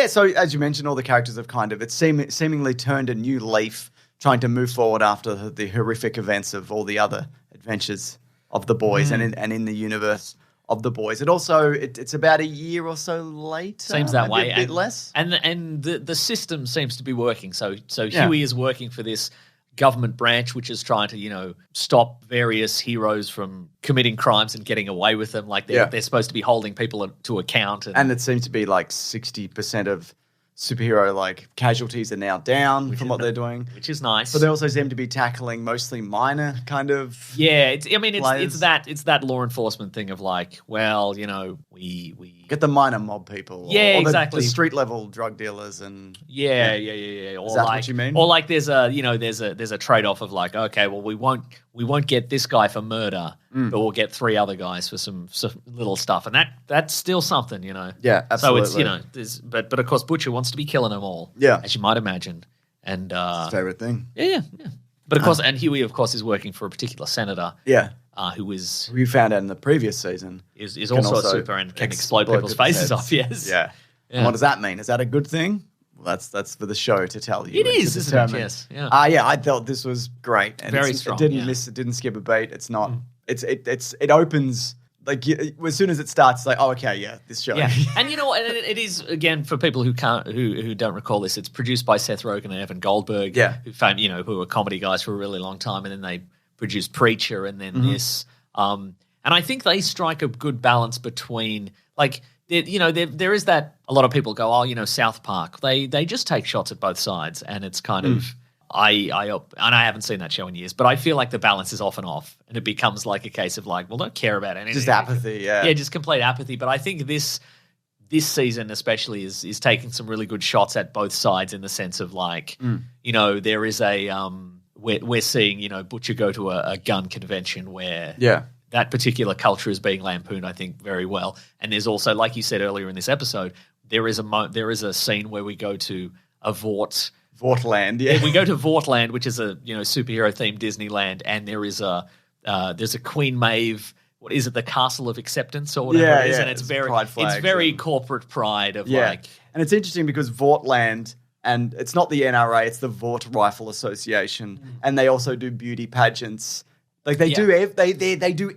so as you mentioned, all the characters have seemingly turned a new leaf, trying to move forward after the horrific events of all the other adventures of the boys and in the universe of the boys. It's about a year or so later. Seems that way. A bit less. And the system seems to be working. So Huey is working for this government branch which is trying to, stop various heroes from committing crimes and getting away with them. Like they're supposed to be holding people to account. And it seems to be like 60% of superhero casualties are now down from what they're doing, which is nice. But they also seem to be tackling mostly minor kind of it's that law enforcement thing of we get the minor mob people, or exactly, the street level drug dealers, and or is that what you mean? Or there's a trade off of okay, well we won't get this guy for murder, but we'll get 3 other guys for some little stuff, and that's still something, Yeah, absolutely. So it's but of course Butcher wants to be killing them all, as you might imagine, and his favorite thing. Yeah. But of course, and Huey of course is working for a particular senator, who we found out in the previous season is also a super and can explode people's faces off. Yes, And what does that mean? Is that a good thing? Well, that's for the show to tell you. It is, isn't it? Yes. Yeah. I thought this was great. And very strong. It didn't skip a beat. It's not. It opens. As soon as it starts, it's this show. Yeah, and it is, again, for people who don't recall this, it's produced by Seth Rogen and Evan Goldberg, who were comedy guys for a really long time, and then they produced Preacher and then this. And I think they strike a good balance between there is that a lot of people go, South Park. They just take shots at both sides, and it's kind of. I haven't seen that show in years, but I feel like the balance is off and off, and it becomes like a case of don't care about anything. Just apathy, yeah, just complete apathy. But I think this season especially is taking some really good shots at both sides in the sense of there is a we're seeing Butcher go to a gun convention where that particular culture is being lampooned, I think, very well. And there's also, like you said earlier in this episode, there is a scene where we go to a Vortland, we go to Vortland, which is a superhero themed Disneyland, and there's a Queen Maeve. What is it? The Castle of Acceptance or whatever it is, and it's very corporate pride of and it's interesting because Vortland, and it's not the NRA, it's the Vort Rifle Association, and they also do beauty pageants. They do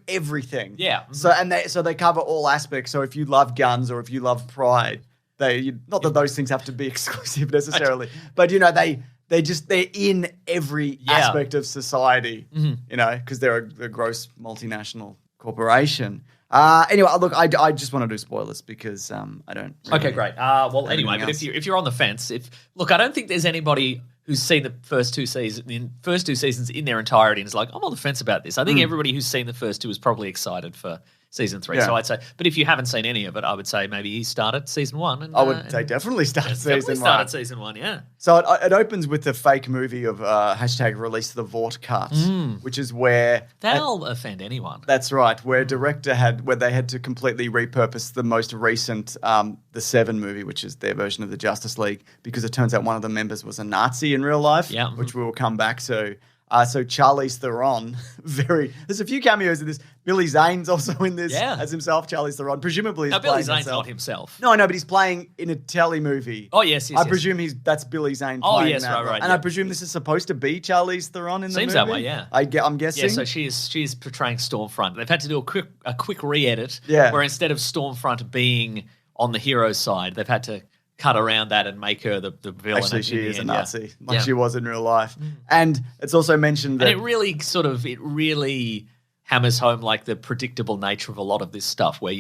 everything. Yeah. So they cover all aspects. So if you love guns or if you love pride. Not that those things have to be exclusive necessarily, but they're in every aspect of society, because they're a gross multinational corporation. Anyway, look, I just want to do spoilers because I don't. Really okay, great. Anyway, but if you're on the fence, I don't think there's anybody who's seen the first two seasons in their entirety and is like, I'm on the fence about this. I think everybody who's seen the first two is probably excited for season 3. Yeah. So I'd say, but if you haven't seen any of it, I would say maybe you start at season 1. And, I would say definitely start definitely season start 1. at season 1, yeah. So it opens with the fake movie of hashtag release the Vought cut, which is where That'll offend anyone. that's right, where a director where they had to completely repurpose the most recent the Seven movie, which is their version of the Justice League, because it turns out one of the members was a Nazi in real life, which we will come back to. So Charlize Theron, there's a few cameos in this. Billy Zane's also in this as himself, Charlize Theron. Presumably he's playing Billy Zane's himself. not himself. No, but he's playing in a telly movie. Oh, yes. I presume that's Billy Zane playing that. Right. And I presume this is supposed to be Charlize Theron in the movie? Seems that way, yeah. I'm guessing. Yeah, so she's portraying Stormfront. They've had to do a quick re-edit Yeah. where instead of Stormfront being on the hero's side, they've had to cut around that and make her the villain. Actually, she is a end, Nazi, like she was in real life. And it's also mentioned that... And it really hammers home like the predictable nature of a lot of this stuff where,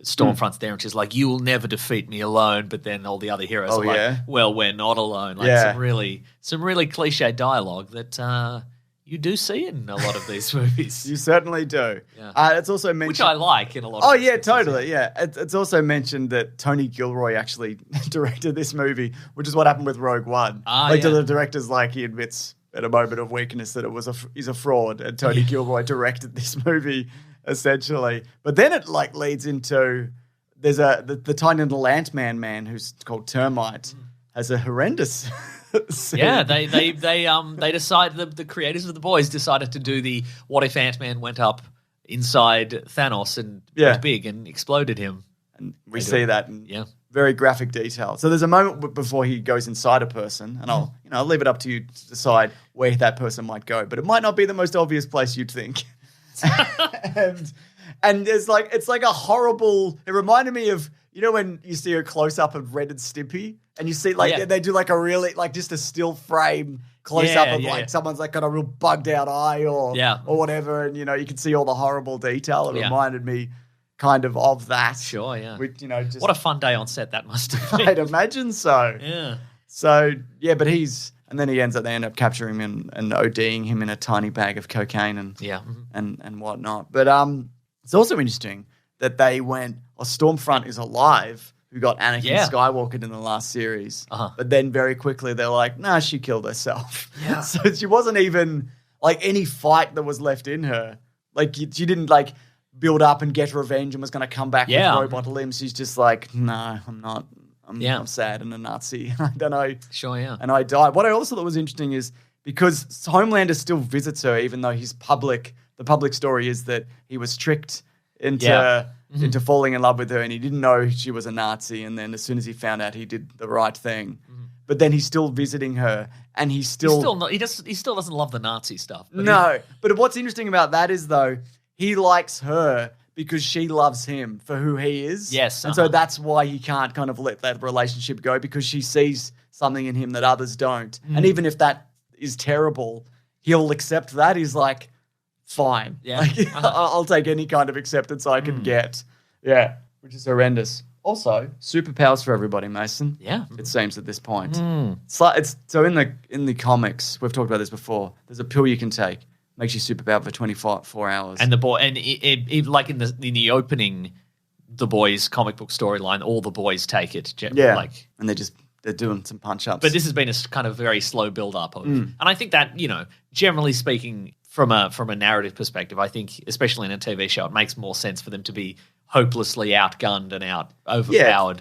Stormfront's there and she's like, you will never defeat me alone, but then all the other heroes are like, well, we're not alone. Like some really cliche dialogue that you do see in a lot of these movies. You certainly do. Yeah. It's also mentioned... Which I like in a lot of yeah, totally, yeah. It's also mentioned that Tony Gilroy actually directed this movie, which is what happened with Rogue One. To the director's he admits at a moment of weakness that he's a fraud, and Tony Gilroy directed this movie, essentially. But then it leads into... There's the tiny little Ant-Man man who's called Termite has a horrendous... scene. Yeah, they decided, the creators of The Boys decided to do the what if Ant-Man went up inside Thanos and was big and exploded him. And we see that in very graphic detail. So there's a moment before he goes inside a person, and I'll leave it up to you to decide where that person might go, but it might not be the most obvious place you'd think. and it's like a horrible. It reminded me of when you see a close up of Red and Stimpy, and you see they do a really just a still frame close up of someone's got a real bugged out eye or whatever, and you can see all the horrible detail. It reminded me kind of that. Sure, yeah. Just, what a fun day on set that must have been. I'd imagine so. Yeah. So but and then they end up capturing him and ODing him in a tiny bag of cocaine and whatnot. But it's also interesting that they went, Stormfront is alive, who got Anakin Skywalker in the last series. But then very quickly they're like, nah, she killed herself. Yeah. So she wasn't even any fight that was left in her. She didn't build up and get revenge and was going to come back with robot limbs. She's just like, no, I'm not. I'm sad and a Nazi. I don't know. Sure, yeah. And I died. What I also thought was interesting is because Homelander still visits her, even though the public story is that he was tricked into falling in love with her, and he didn't know she was a Nazi. And then as soon as he found out, he did the right thing. But then he's still visiting her, and he still doesn't love the Nazi stuff. But what's interesting about that is though he likes her because she loves him for who he is. Yes, and so that's why he can't kind of let that relationship go, because she sees something in him that others don't. And even if that is terrible, he'll accept that. He's like, fine. Yeah. I'll take any kind of acceptance I can get. Yeah. Which is horrendous. Also, superpowers for everybody, Mason. Yeah. It seems at this point. So in the comics, we've talked about this before, there's a pill you can take, makes you superpowered for 24 hours. And in the opening The Boys comic book storyline, all the boys take it. And they're doing some punch-ups. But this has been a kind of very slow build-up of, and I think that, generally speaking, from a narrative perspective, I think, especially in a TV show, it makes more sense for them to be hopelessly outgunned and overpowered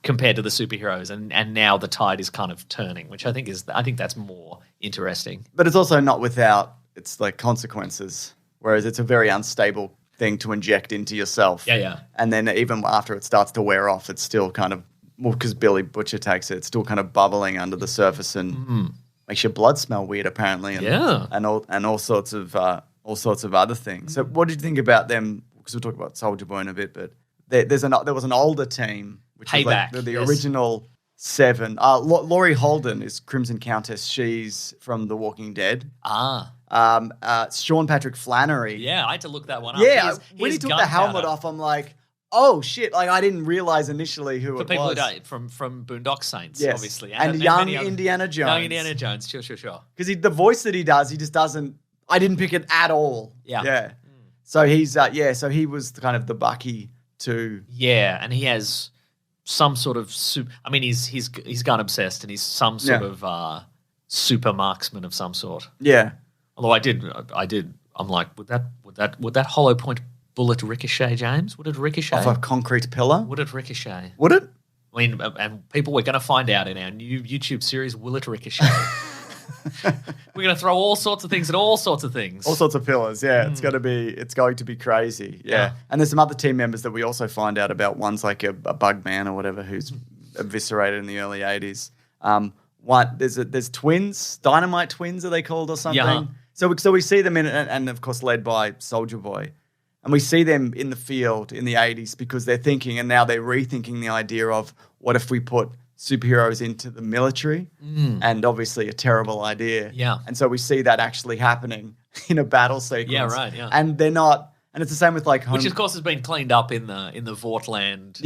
compared to the superheroes. And now the tide is kind of turning, which I think that's more interesting. But it's also not without its consequences, whereas it's a very unstable thing to inject into yourself. Yeah. And then even after it starts to wear off, it's still kind of, because Billy Butcher takes it, it's still kind of bubbling under the surface and makes your blood smell weird, apparently. And all sorts of other things. So what did you think about them? Because we'll talk about Soulja Boy in a bit, but there was an older team, which Payback, was the original 7. Laurie Holden is Crimson Countess. She's from The Walking Dead. Sean Patrick Flannery. Yeah, I had to look that one up. Yeah, when he took the helmet off, I'm like, oh shit! I didn't realize initially who it was. For people who don't, from Boondock Saints, obviously, and young Indiana Jones. Young Indiana Jones, sure. Because the voice that he does, he just doesn't. I didn't pick it at all. Yeah. So he's so he was kind of the Bucky to and he has some sort of he's gun obsessed and he's some sort of super marksman of some sort. Yeah. Although I'm like, would that hollow point bullet ricochet, James? Would it ricochet off a concrete pillar? Would it ricochet? Would it? I mean, and people, we're going to find out in our new YouTube series, will it ricochet? We're going to throw all sorts of things at all sorts of things. All sorts of pillars, yeah. It's going to be crazy, yeah. And there's some other team members that we also find out about. One's like a bug man or whatever who's eviscerated in the early 80s. There's twins, dynamite twins are they called or something? Yeah. So we see them in, and of course led by Soldier Boy. And we see them in the field in the 80s because they're thinking, and now they're rethinking the idea of what if we put superheroes into the military, and obviously a terrible idea. Yeah. And so we see that actually happening in a battle sequence. Yeah, right, yeah. And they're not, and it's the same with like which of course has been cleaned up in the Vortland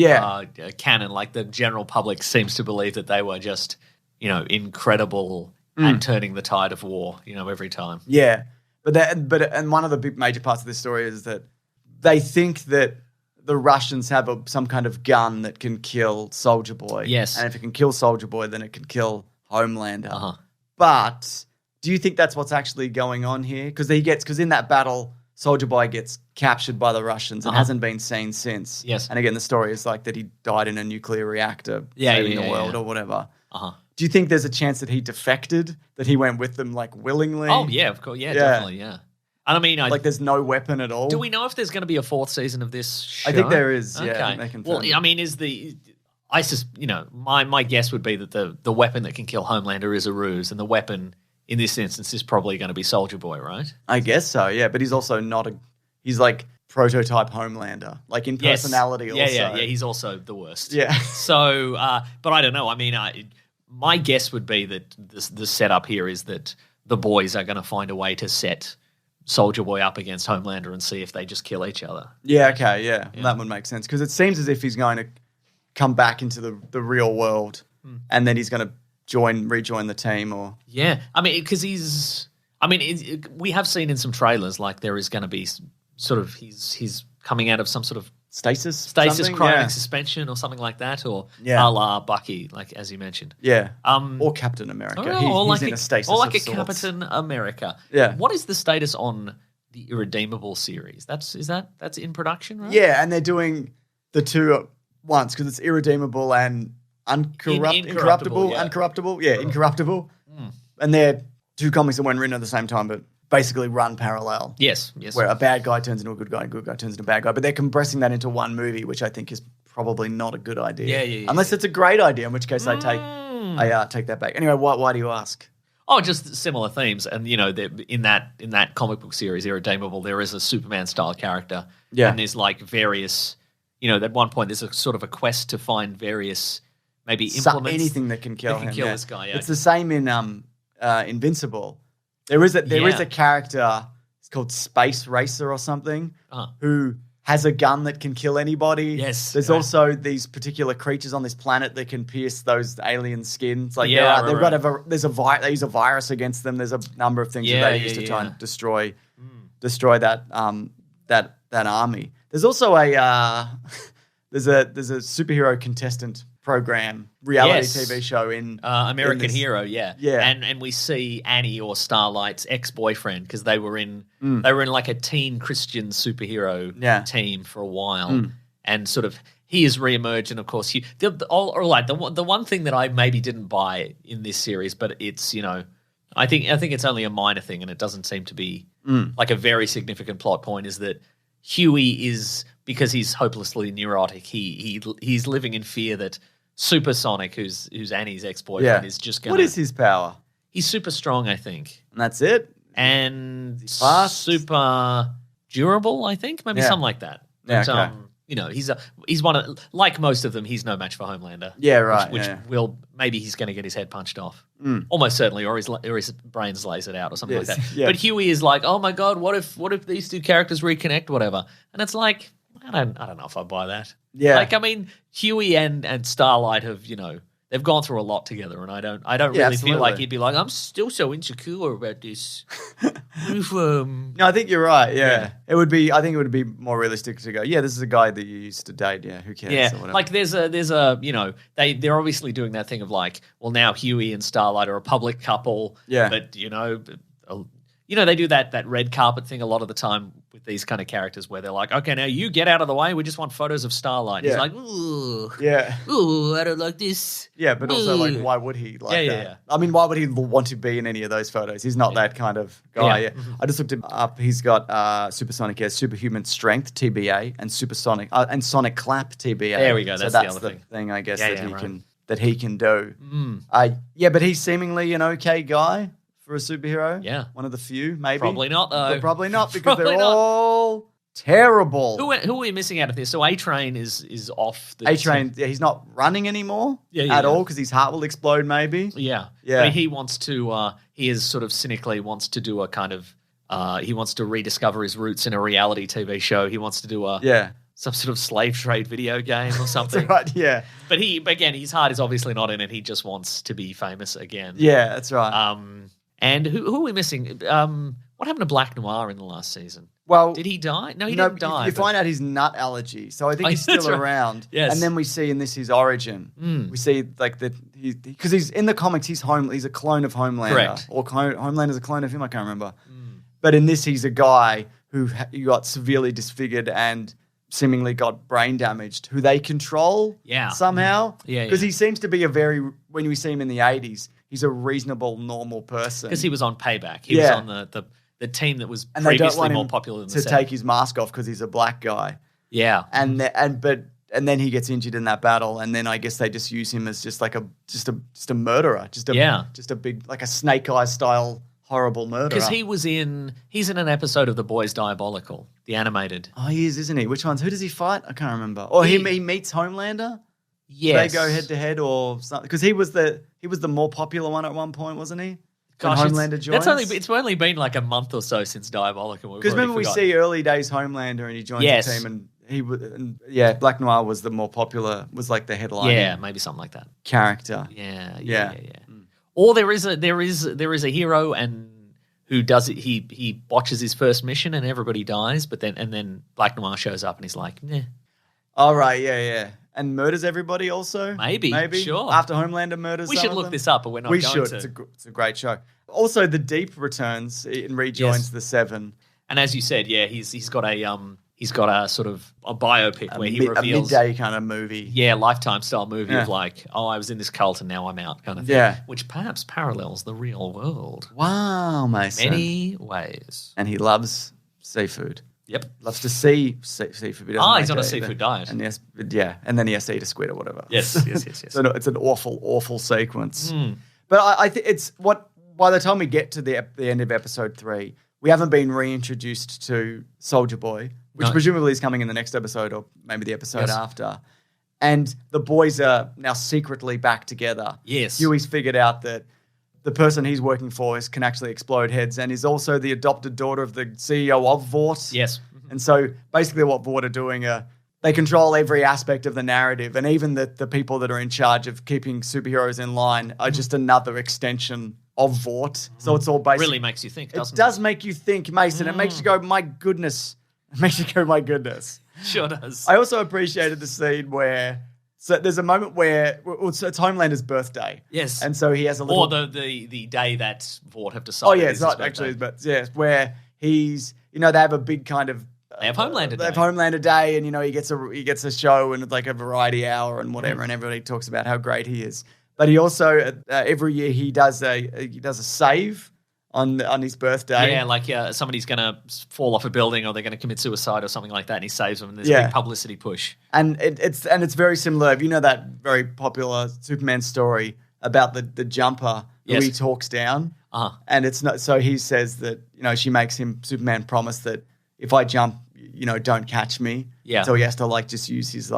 canon. Like the general public seems to believe that they were just, incredible at turning the tide of war, every time. Yeah. But one of the big major parts of this story is that they think that the Russians have some kind of gun that can kill Soldier Boy. Yes. And if it can kill Soldier Boy, then it can kill Homelander. Uh-huh. But do you think that's what's actually going on here? Because in that battle, Soldier Boy gets captured by the Russians and hasn't been seen since. Yes. And again, the story is like that he died in a nuclear reactor saving the world or whatever. Uh-huh. Do you think there's a chance that he defected, that he went with them like willingly? Oh, yeah, of course. Yeah, definitely, yeah. And I mean, like there's no weapon at all. Do we know if there's going to be a fourth season of this show? I think there is. Okay. Yeah, I think they confirmed it. I mean, my guess would be that the weapon that can kill Homelander is a ruse, and the weapon in this instance is probably going to be Soldier Boy, right? I guess so. Yeah, but he's also he's like prototype Homelander, like in personality. Yes. Also. Yeah. He's also the worst. Yeah. So, but I don't know. I mean, my guess would be that the setup here is that the boys are going to find a way to set Soldier Boy up against Homelander and see if they just kill each other. Yeah, okay, yeah. That would make sense because it seems as if he's going to come back into the real world and then he's going to rejoin the team or... Yeah, I mean, because we have seen in some trailers like there is going to be sort of he's coming out of some sort of stasis cryonic suspension or something like that, or a la Bucky, like as you mentioned. Yeah. Or Captain America. He's in a stasis or like of a Captain America. Yeah. What is the status on the Irredeemable series? That's in production, right? Yeah, and they're doing the two at once because it's Irredeemable and Incorruptible. Yeah. Uncorruptible. Yeah, Incorruptible. And they're two comics that weren't written at the same time, but basically run parallel. Yes. Where a bad guy turns into a good guy turns into a bad guy. But they're compressing that into one movie, which I think is probably not a good idea. Yeah. Unless it's a great idea, in which case I take that back. Anyway, why do you ask? Oh, just similar themes. And, in that comic book series, Irredeemable, there is a Superman-style character. Yeah. And there's like various, at one point there's a sort of a quest to find various maybe implements. Anything that can kill him. Kill this guy, yeah. It's the same in Invincible. There is a character, it's called Space Racer or something, who has a gun that can kill anybody. Yes. There's also these particular creatures on this planet that can pierce those alien skins. Like they use a virus against them. There's a number of things that they use to try and destroy that army. There's also a superhero contestant program, reality TV show in American Hero, yeah. Yeah. And we see Annie or Starlight's ex-boyfriend because they were in like a teen Christian superhero team for a while. And sort of he has reemerged, and of course the one thing that I maybe didn't buy in this series, but it's I think it's only a minor thing and it doesn't seem to be like a very significant plot point, is that Huey is, because he's hopelessly neurotic, he's living in fear that Supersonic, who's Annie's ex-boyfriend, is just going to... What is his power? He's super strong, I think. And that's it? And fast? Super durable, I think. Maybe something like that. But, he's one of... Like most of them, he's no match for Homelander. Yeah, right. Which will... Maybe he's going to get his head punched off. Almost certainly, or his brains lasered out or something like that. Yeah. But Huey is like, oh my God, what if these two characters reconnect, whatever? And it's like... I don't know if I buy that. Yeah. Like, I mean, Huey and Starlight have, they've gone through a lot together, and I don't really feel like he'd be like, I'm still so insecure about this. from? No, I think you're right. Yeah. It would be. I think it would be more realistic to go. Yeah, this is a guy that you used to date. Yeah, who cares? Yeah, or whatever. like there's a they're obviously doing that thing of like, well, now Huey and Starlight are a public couple. Yeah. But they do that red carpet thing a lot of the time with these kind of characters where they're like, okay, now you get out of the way. We just want photos of Starlight. Yeah. He's like, ooh, Yeah. ooh, I don't like this. Yeah, but also like, Ooh. why would he like Yeah, that? yeah. I mean, why would he want to be in any of those photos? He's not that kind of guy. Yeah. Yeah. I just looked him up. He's got supersonic, superhuman strength (TBA) and supersonic and sonic clap (TBA). There we go. So That's that's the other thing. I guess, Yeah, that he right. can do. Yeah, but he's seemingly an okay guy for a superhero. Yeah. One of the few, maybe. Probably not, though. But probably not because Probably they're not. all terrible. Who are we missing out of this? So A-Train is off. A-Train, yeah, he's not running anymore at all because his heart will explode maybe. Yeah. Yeah. But he wants to, he is sort of cynically wants to do a kind of, he wants to rediscover his roots in a reality TV show. He wants to do some sort of slave trade video game or something. That's right, yeah. But again, his heart is obviously not in it. He just wants to be famous again. Yeah, that's right. And who are we missing? What happened to Black Noir in the last season? Well, Did he die? No, he didn't die. You find out his nut allergy, so I think he's that's still right. around. Yes. And then we see in this his origin. We see like that because he's in the comics. He's a clone of Homelander, Correct. or Homelander's a clone of him. I can't remember. But in this, he's a guy who got severely disfigured and seemingly got brain damaged, who they control somehow. Yeah, because yeah. he seems to be when we see him in the 80s, he's a reasonable, normal person. Because he was on Payback. He was on the team that was and they don't previously want more him popular than to the take his mask off because he's a black guy. Yeah. And then he gets injured in that battle, and then I guess they just use him as just a murderer, just a big like a Snake Eye style horrible murderer. Because he's in an episode of The Boys Diabolical, the animated. Oh, he is, isn't he? Which ones? Who does he fight? I can't remember. Or he meets Homelander. Yes. They go head to head or something because he was the more popular one at one point, wasn't he? Gosh, when Homelander joins. it's only been like a month or so since Diabolical. Because remember we see early days Homelander and he joins the team and Black Noir was the more popular, was like the headline. Yeah, maybe something like that. Character. Yeah. Or there is a hero and who does it. He botches his first mission and everybody dies, but then Black Noir shows up and he's like, nah. All right, yeah. And murders everybody also? Maybe, sure. After Homelander murders We some should of look them? this up, but we're not We going should. to. It's a great show. Also, The Deep returns and rejoins the Seven. And as you said, he's got a sort of a biopic where he reveals a midday kind of movie. Yeah, Lifetime style movie of like, I was in this cult and now I'm out kind of thing. Yeah. Which perhaps parallels the real world. Wow, Mason. Many ways. And he loves seafood. Yep. Loves to see seafood. He's on a seafood diet. And and then he has to eat a squid or whatever. Yes. So no, it's an awful sequence. But I think it's what by the time we get to the end of episode 3, we haven't been reintroduced to Soldier Boy, which presumably is coming in the next episode or maybe the episode after. And the boys are now secretly back together. Yes. Huey's figured out that the person he's working for can actually explode heads and is also the adopted daughter of the CEO of Vought. Yes. And so basically what Vought are doing they control every aspect of the narrative, and even the people that are in charge of keeping superheroes in line are just another extension of Vought. So it's all basically... Really makes you think, doesn't it? It does make you think, Mason. It makes you go, my goodness. It makes you go, my goodness. Sure does. I also appreciated the scene where... So there's a moment where it's Homelander's birthday. Yes. And so he has a little... Or the day that Vought have decided it's not actually his birthday. Yes, where he's... they have a big kind of... They have Homelander Day. They have Homelander Day, and he gets a show and it's like a variety hour and whatever, and everybody talks about how great he is. But he also every year he does a save on his birthday. Yeah, like somebody's going to fall off a building or they're going to commit suicide or something like that, and he saves them. And there's a big publicity push. And it's very similar. That very popular Superman story about the jumper who he talks down, and it's not. So he says that she makes him Superman promise that if I jump, don't catch me. Yeah. So he has to just use his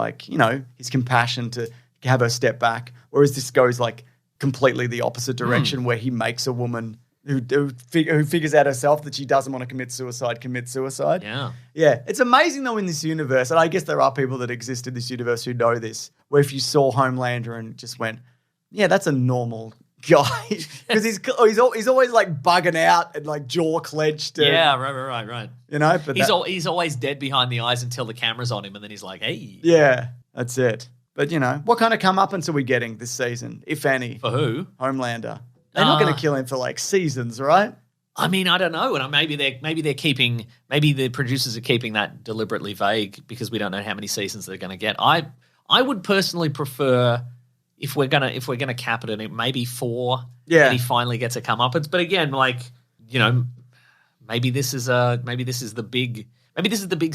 his compassion to have her step back. Whereas this goes completely the opposite direction, where he makes a woman who figures out herself that she doesn't want to commit suicide. Yeah. Yeah. It's amazing though in this universe, and I guess there are people that exist in this universe who know this, where if you saw Homelander and just went, yeah, that's a normal guy because he's always like bugging out and like jaw clenched. And, Yeah, right. You know, but He's always dead behind the eyes until the camera's on him, and then he's like, hey. yeah, that's it. But, you know, what kind of comeuppance are we getting this season, if any? For who? Homelander. They're not going to kill him for like seasons, right? I mean, I don't know. And maybe the producers are keeping that deliberately vague because we don't know how many seasons they're going to get. I would personally prefer if we're gonna cap it at maybe 4. Yeah. And he finally gets a comeuppance. But again, like, you know, maybe this is the big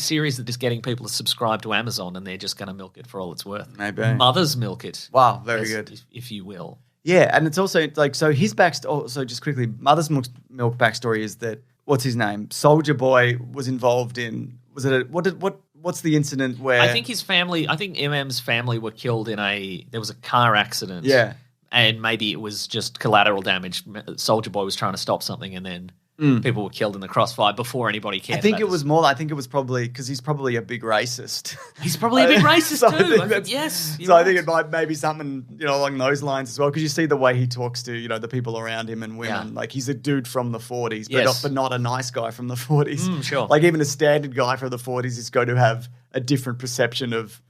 series that is getting people to subscribe to Amazon, and they're just going to milk it for all it's worth. Maybe. Mother's milk it. Wow, very good. If you will. Yeah, and it's also like, so his backstory, so just quickly, Mother's Milk backstory is that, what's his name? Soldier Boy was involved in, what's the incident where? I think MM's family were killed there was a car accident. Yeah. And maybe it was just collateral damage. Soldier Boy was trying to stop something, and then people were killed in the crossfire before anybody cared. I think it was probably because he's probably a big racist. He's probably a big racist So too. Yes. I think it might maybe something, you know, along those lines as well. Because you see the way he talks to, you know, the people around him and women. Yeah. Like, he's a dude from the 40s, Yes. but not a nice guy from the 40s. Sure. Like, even a standard guy from the 40s is going to have a different perception of,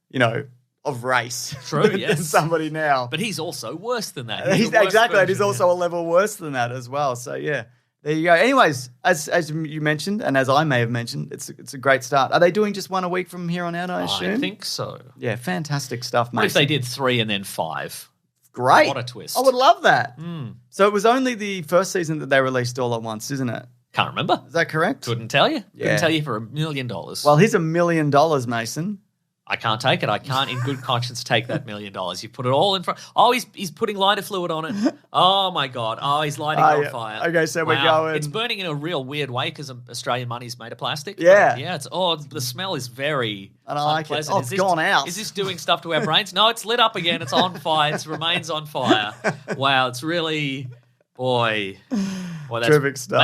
you know, of race True, than yes. somebody now. But he's also worse than that. He's the worst exactly. And he's version, also a level worse than that as well. So, yeah. There you go. Anyways, as you mentioned, and as I may have mentioned, it's a great start. Are they doing just one a week from here on out, I assume? I think so. Yeah, fantastic stuff, mate. What if they did 3 and then 5? Great. What a twist. I would love that. So it was only the first season that they released all at once, isn't it? Can't remember. Is that correct? Couldn't tell you. Yeah. Couldn't tell you for $1 million. Well, here's $1 million, Mason. I can't take it. I can't, in good conscience, take that $1 million. You put it all in front. Oh, he's putting lighter fluid on it. Oh my god. Oh, he's lighting it on yeah. fire. Okay, so we're Wow. going. It's burning in a real weird way because Australian money's made of plastic. Yeah. Yeah. The smell is very And I like it. unpleasant. Oh, it's gone out. Is this doing stuff to our brains? No, it's lit up again. It's on fire. It remains on fire. Wow. It's really, boy. Well, that's Terrific stuff.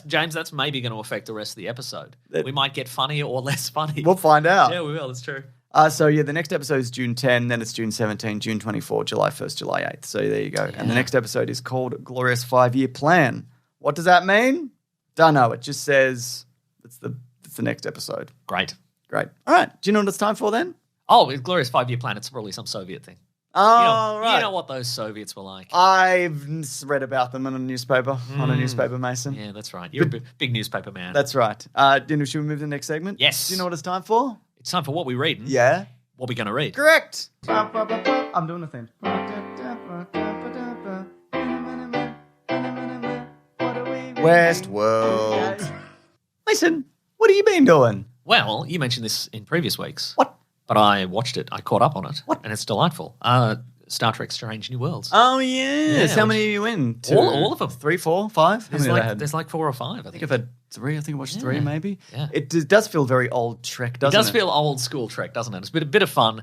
James. That's maybe going to affect the rest of the episode. We might get funnier or less funny. We'll find out. Yeah, we will. It's true. So, yeah, the next episode is June 10, then it's June 17, June 24, July 1st, July 8th. So there you go. Yeah. And the next episode is called Glorious 5-Year Plan. What does that mean? Don't know. It just says it's the next episode. Great. Great. All right. Do you know what it's time for then? Oh, Glorious 5-Year Plan. It's probably some Soviet thing. Oh, right. You know what those Soviets were like. I've read about them on a newspaper, Mason. Yeah, that's right. You're a big newspaper man. That's right. Dinner, should we move to the next segment? Yes. Do you know what it's time for? It's time for what we read. Yeah. What we going to read? Correct. I'm doing the thing. Westworld. Mason, what have you been doing? Well, you mentioned this in previous weeks. What? But I watched it. I caught up on it. What? And it's delightful. Star Trek Strange New Worlds. Oh, yes. Yeah, How many are you in? All of them. 3, 4, 5? How many have I had? There's like 4 or 5, I I think think. I've had 3. I think I watched 3 maybe. Yeah. It does feel very old Trek, It doesn't it? does feel old school Trek, doesn't it? It's a bit of fun.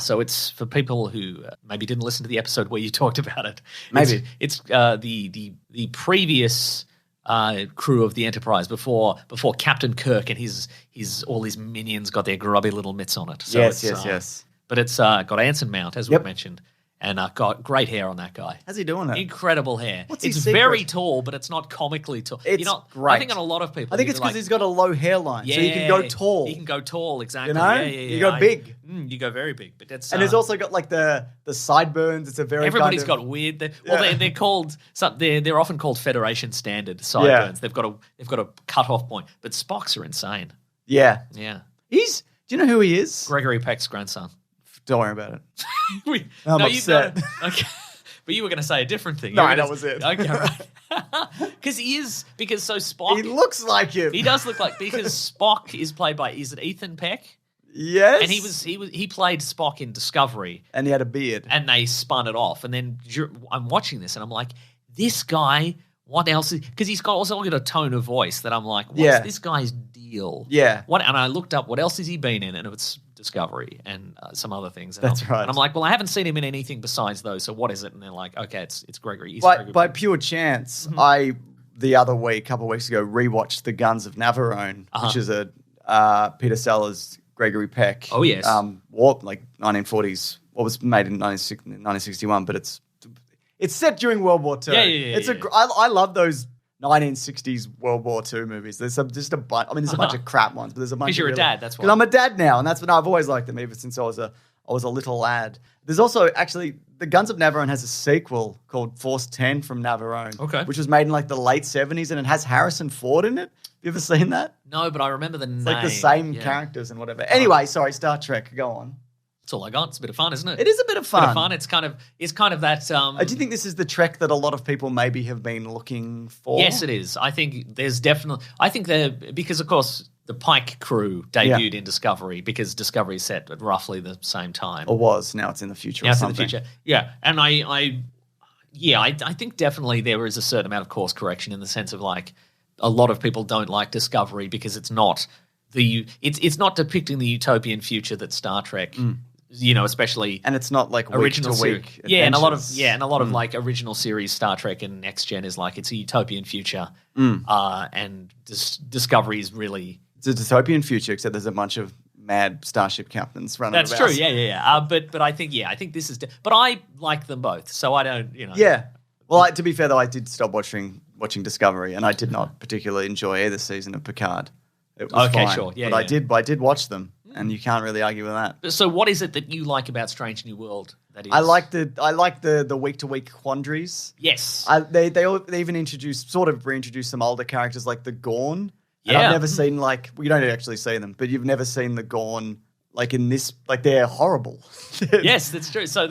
So it's for people who maybe didn't listen to the episode where you talked about it. Maybe. It's the previous crew of the Enterprise before Captain Kirk and his all his minions got their grubby little mitts on it. So yes. But it's got Anson Mount, as Yep. we mentioned, and got great hair on that guy. How's he doing it? Incredible hair. What's his it's secret? very tall, but it's not comically tall. It's I great. think on a lot of people. I think it's because he's got a low hairline, so you can go tall. He can go tall, exactly. You know? Yeah. You go big. You go very big. But that's And it's also got like the sideburns. It's a very everybody's kind of, got weird. Yeah. They're called. They're often called Federation standard sideburns. Yeah. They've got a cut off point. But Spock's are insane. Yeah. Yeah. Do you know who he is? Gregory Peck's grandson. Don't worry about it. I'm upset. Okay. But you were going to say a different thing. No, You were that gonna- was it. Okay, right. Because Spock. He looks like him. He does look like, because Spock is played by, is it Ethan Peck? Yes. And he played Spock in Discovery, And he had a beard. and they spun it off. And then I'm watching this, and I'm like, this guy, what else is, because he's also got a tone of voice that I'm like, what's Yeah. this guy's deal? Yeah. And I looked up what else has he been in, and it's Discovery and some other things. And That's right. And I'm like, well, I haven't seen him in anything besides those. So what is it? And they're like, okay, it's Gregory. He's Gregory By Peck. pure chance, Mm-hmm. the other week, a couple of weeks ago, rewatched The Guns of Navarone, which is a Peter Sellers, Gregory Peck. Oh, yes. War, like 1940s, what was made in 1961, but It's set during World War II. Yeah. I love those 1960s World War II movies. There's just a bunch. I mean, there's a bunch of crap ones, but there's a bunch. Because you're a dad, that's why. Because I'm a dad now, and that's what I've always liked them ever since I was a little lad. There's also actually the Guns of Navarone has a sequel called Force 10 from Navarone, which was made in like the late 70s, and it has Harrison Ford in it. Have you ever seen that? No, but I remember the name. It's like the same characters and whatever. Anyway, sorry, Star Trek. Go on. That's all I got. It's a bit of fun, isn't it? It is a bit of fun. It's kind of that. Do you think this is the Trek that a lot of people maybe have been looking for? Yes, it is. I think there's definitely. I think because of course the Pike crew debuted in Discovery because Discovery is set at roughly the same time. Or was. Now it's in the future. Now it's in the future. Yeah, and I think definitely there is a certain amount of course correction in the sense of like a lot of people don't like Discovery because it's not it's not depicting the utopian future that Star Trek. Especially and it's not like original week to week. And a lot of like original series Star Trek and Next Gen is like it's a utopian future, and Discovery is really it's a dystopian future except there's a bunch of mad starship captains running. That's about. true, yeah. But I think this is. But I like them both, so I don't. Yeah. Well, to be fair though, I did stop watching Discovery, and I did not particularly enjoy either season of Picard. It was fine, sure, yeah. But I did watch them. And you can't really argue with that. So, what is it that you like about Strange New World? That is, I like the week to week quandaries. Yes, they even reintroduced some older characters like the Gorn. Yeah, and I've never seen we don't actually see them, but you've never seen the Gorn like in this. Like they're horrible. Yes, that's true. So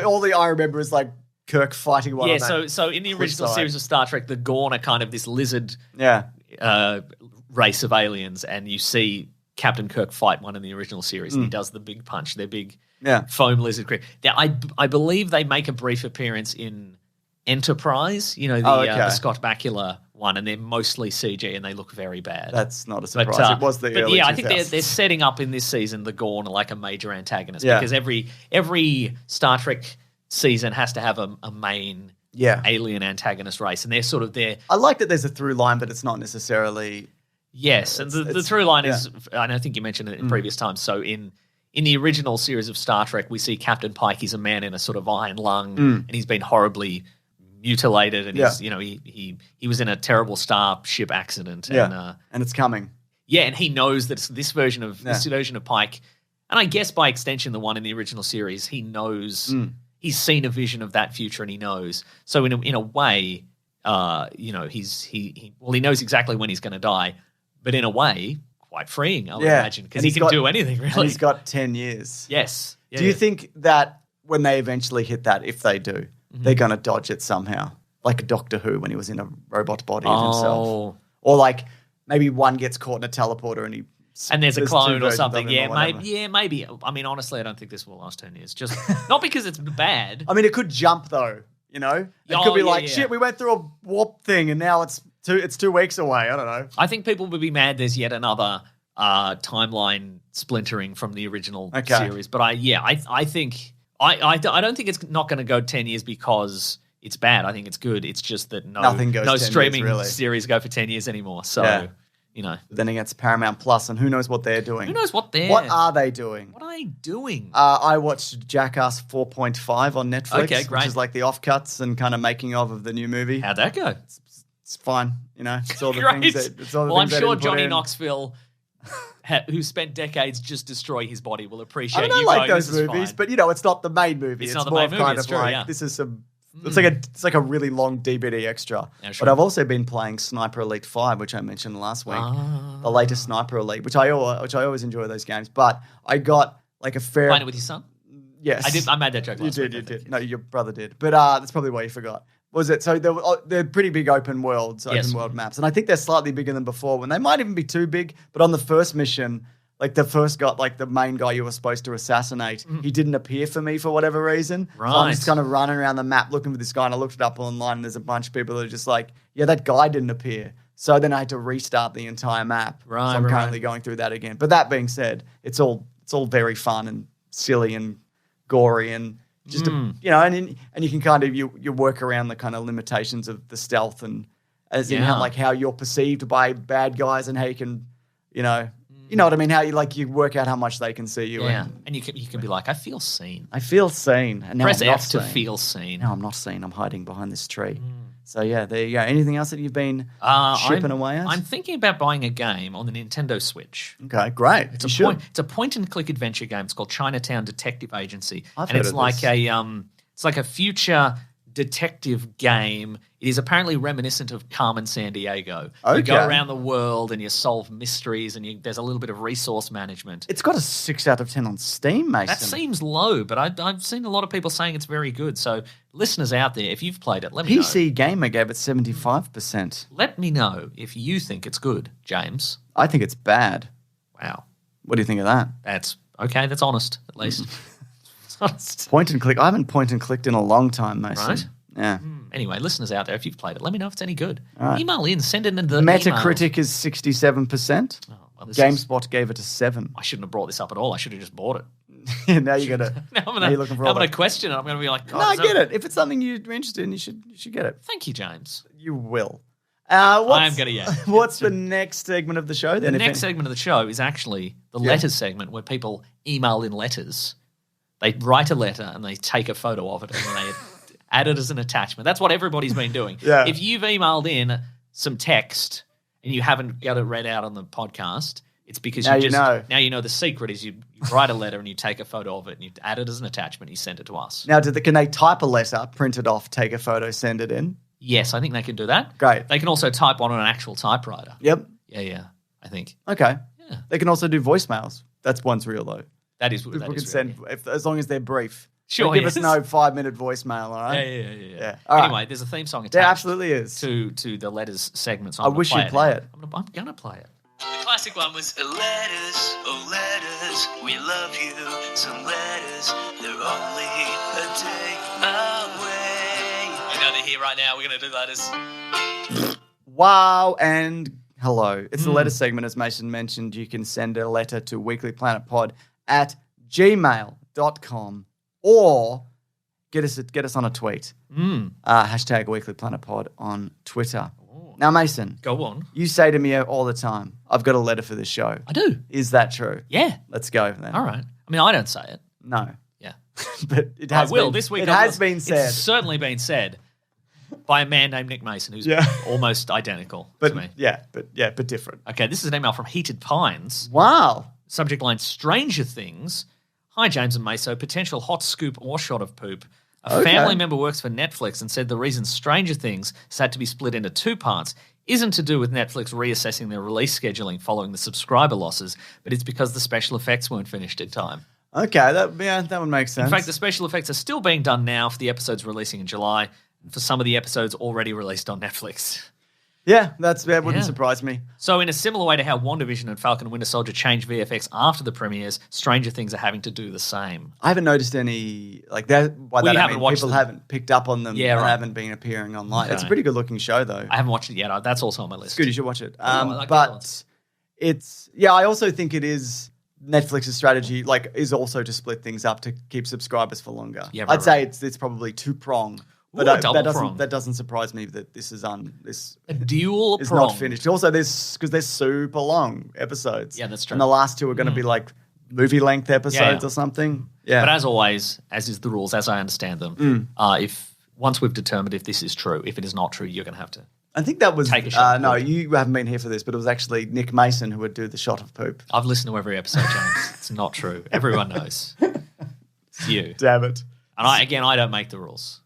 all I remember is like Kirk fighting one. Yeah, so in the original series of Star Trek, the Gorn are kind of this lizard. Race of aliens, and you see Captain Kirk fight one in the original series, and he does the big punch. They're big foam lizard creatures. I believe they make a brief appearance in Enterprise, the Scott Bakula one, and they're mostly CG and they look very bad. That's not a surprise. It was the early 2000s. I think they're setting up in this season the Gorn like a major antagonist because every Star Trek season has to have a main alien antagonist race, and they're sort of there. I like that there's a through line, but it's not necessarily. Yes, and the through line is, and I think you mentioned it in previous times, so in the original series of Star Trek, we see Captain Pike, he's a man in a sort of iron lung, and he's been horribly mutilated, and he's, he was in a terrible starship accident. And it's coming. Yeah, and he knows that it's this version of Pike, and I guess by extension the one in the original series, he knows, he's seen a vision of that future and he knows. So in a way, he knows exactly when he's going to die. But in a way, quite freeing, I would imagine, because he can do anything, really. And he's got 10 years. Yes. Yeah, do you think that when they eventually hit that, if they do, they're going to dodge it somehow? Like a Doctor Who when he was in a robot body of himself. Or like maybe one gets caught in a teleporter and there's a clone or something. Maybe. I mean, honestly, I don't think this will last 10 years. Just not because it's bad. I mean, it could jump, though, It could be shit, we went through a warp thing and now it's 2 weeks away. I don't know. I think people would be mad there's yet another timeline splintering from the original series. But I think I don't think it's not going to go 10 years because it's bad. I think it's good. It's just that no streaming series go for 10 years anymore. So, Then against Paramount Plus, and who knows what they're doing. What are they doing? What are they doing? I watched Jackass 4.5 on Netflix, which is like the offcuts and kind of making of the new movie. How'd that go? It's fine, It's all the Great. things I'm sure Johnny Knoxville, who spent decades just destroying his body, will appreciate. I don't like those movies, but it's not the main movie. It's not the main movie. Kind of true, like this is some. It's like a really long DVD extra. Yeah, sure. But I've also been playing Sniper Elite 5, which I mentioned last week. The latest Sniper Elite, which I always enjoy those games. But I got like a fair. Playing it with your son? Yes, I made that joke. You did. No, your brother did. But that's probably why you forgot. Was it? So they're pretty big open world maps, and I think they're slightly bigger than before. When they might even be too big. But on the first mission, like the main guy you were supposed to assassinate, he didn't appear for me for whatever reason. Right. So I'm just kind of running around the map looking for this guy, and I looked it up online, and there's a bunch of people that are just like, yeah, that guy didn't appear. So then I had to restart the entire map. Right. So I'm currently going through that again. But that being said, it's all very fun and silly and gory and. Just and you can kind of you work around the kind of limitations of the stealth and as in how you're perceived by bad guys and how you can You know what I mean? How you work out how much they can see you. Yeah, and you can be like, I feel seen. I feel seen. And now Press I'm not F to seen. feel seen. Now I'm not seen. I'm hiding behind this tree. So yeah, there you go. Anything else that you've been shipping away at? I'm thinking about buying a game on the Nintendo Switch. Okay, great. It's You a point and click adventure game. It's called Chinatown Detective Agency, I've and heard it's of like this. it's like a future detective game. It is apparently reminiscent of Carmen Sandiego. You go Okay. around the world and you solve mysteries, and there's a little bit of resource management. It's got a 6 out of 10 on Steam, Mason. That seems low, but I've seen a lot of people saying it's very good. So listeners out there, if you've played it, let me know. PC Gamer gave it 75%. Let me know if you think it's good, James. I think it's bad. Wow. What do you think of that? That's okay. That's honest, at least. It's honest. Point and click. I haven't point and clicked in a long time, Mason. Right. Yeah. Anyway, listeners out there, if you've played it, let me know if it's any good. All right. Email in, send it in the Metacritic emails. is 67%. Oh, well, this GameSpot gave it a 7. I shouldn't have brought this up at all. I should have just bought it. Now you're gonna. Now I'm now you're looking for all gonna that. question it. I'm gonna be like, No, I get it. If it's something you're interested in, you should get it. Thank you, James. You will. I am gonna, yeah. What's the next segment of the show then? The if next any- segment of the show is actually the letters segment where people email in letters. They write a letter and they take a photo of it and then they add it as an attachment. That's what everybody's been doing. Yeah. If you've emailed in some text and you haven't got it read out on the podcast, it's because Now you know. Now you know the secret is you write a letter and you take a photo of it and you add it as an attachment and you send it to us. Now, can they type a letter, print it off, take a photo, send it in? Yes, I think they can do that. Great. They can also type one on an actual typewriter. Yep. Yeah, I think. Okay. Yeah. They can also do voicemails. That's one's real though. That is People that can is send as long as they're brief. Sure, Don't give us yes. no 5-minute voicemail, all right? Yeah. All right. Anyway, there's a theme song attached. There absolutely is. to the letters segment. So I wish you'd play it. I'm gonna play it. The classic one was letters, oh letters, we love you. Some letters, they're only a day away. We're going to hear right now. We're going to do letters. Wow and hello. It's the letter segment, as Mason mentioned. You can send a letter to weeklyplanetpod@gmail.com or get us on a tweet. Hashtag weeklyplanetpod on Twitter. Now, Mason, Go on. you say to me all the time, I've got a letter for this show. I do. Is that true? Yeah. Let's go then. All right. I mean, I don't say it. No. Yeah. But it I has will been, this week. It I has will. been said. It's certainly been said by a man named Nick Mason, who's Yeah. almost identical but to me. but different. Okay, this is an email from Heated Pines. Wow. Subject line: Stranger Things. Hi, James and Meso. Potential hot scoop or shot of poop. A Okay. family member works for Netflix and said the reason Stranger Things has had to be split into 2 parts isn't to do with Netflix reassessing their release scheduling following the subscriber losses, but it's because the special effects weren't finished in time. Okay, that would make sense. In fact, the special effects are still being done now for the episodes releasing in July, and for some of the episodes already released on Netflix. that wouldn't Yeah. surprise me. So in a similar way to how WandaVision and Falcon and Winter Soldier changed VFX after the premieres, Stranger Things are having to do the same. I haven't noticed any like that. By Well, that you I haven't mean watched people them. haven't picked up on them. Yeah, and right. haven't been appearing online. Okay. It's a pretty good looking show though. I haven't watched it yet. That's also on my list. It's good. You should watch it. I like that but one. it's I also think it is Netflix's strategy. Is also to split things up to keep subscribers for longer. Yeah, I'd right, say it's probably 2-prong. But Ooh, a double that prong. doesn't surprise me that this is this A dual is prong. not finished. Also, because they're super long episodes. Yeah, that's true. And the last 2 are going to be like movie length episodes Yeah. or something. Yeah. But as always, as is the rules, as I understand them, if once we've determined if this is true, if it is not true, you're going to have to. I think that was Take a shot. no, you haven't been here for this, but it was actually Nick Mason who would do the shot of poop. I've listened to every episode, James. It's not true. Everyone knows. It's you. Damn it. And I don't make the rules.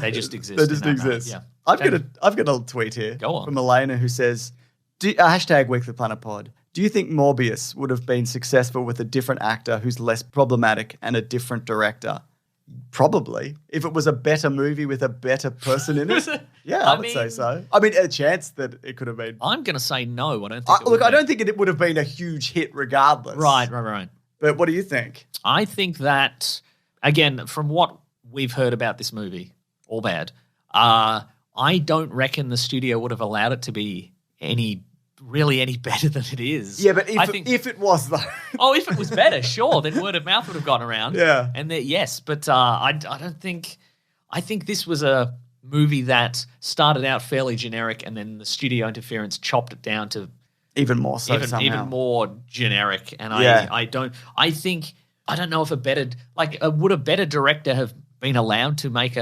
They just exist. They in just that manner. exist. Yeah. I've got a tweet here Go on. from Elena who says, hashtag Weekly Planet Pod. Do you think Morbius would have been successful with a different actor who's less problematic and a different director? Probably. If it was a better movie with a better person in it. Yeah, I would say so. I mean, a chance that it could have been. I'm going to say no. I don't think. Look, I don't think it would have been a huge hit regardless. Right. But what do you think? I think that, again, from what we've heard about this movie, all bad, I don't reckon the studio would have allowed it to be any better than it is. Yeah, but if if it was though. if it was better, sure, then word of mouth would have gone around. Yeah. And yes, but I don't think. I think this was a movie that started out fairly generic, and then the studio interference chopped it down to Even more so somehow. Even more generic. And Yeah. I don't know if would a better director have been allowed to make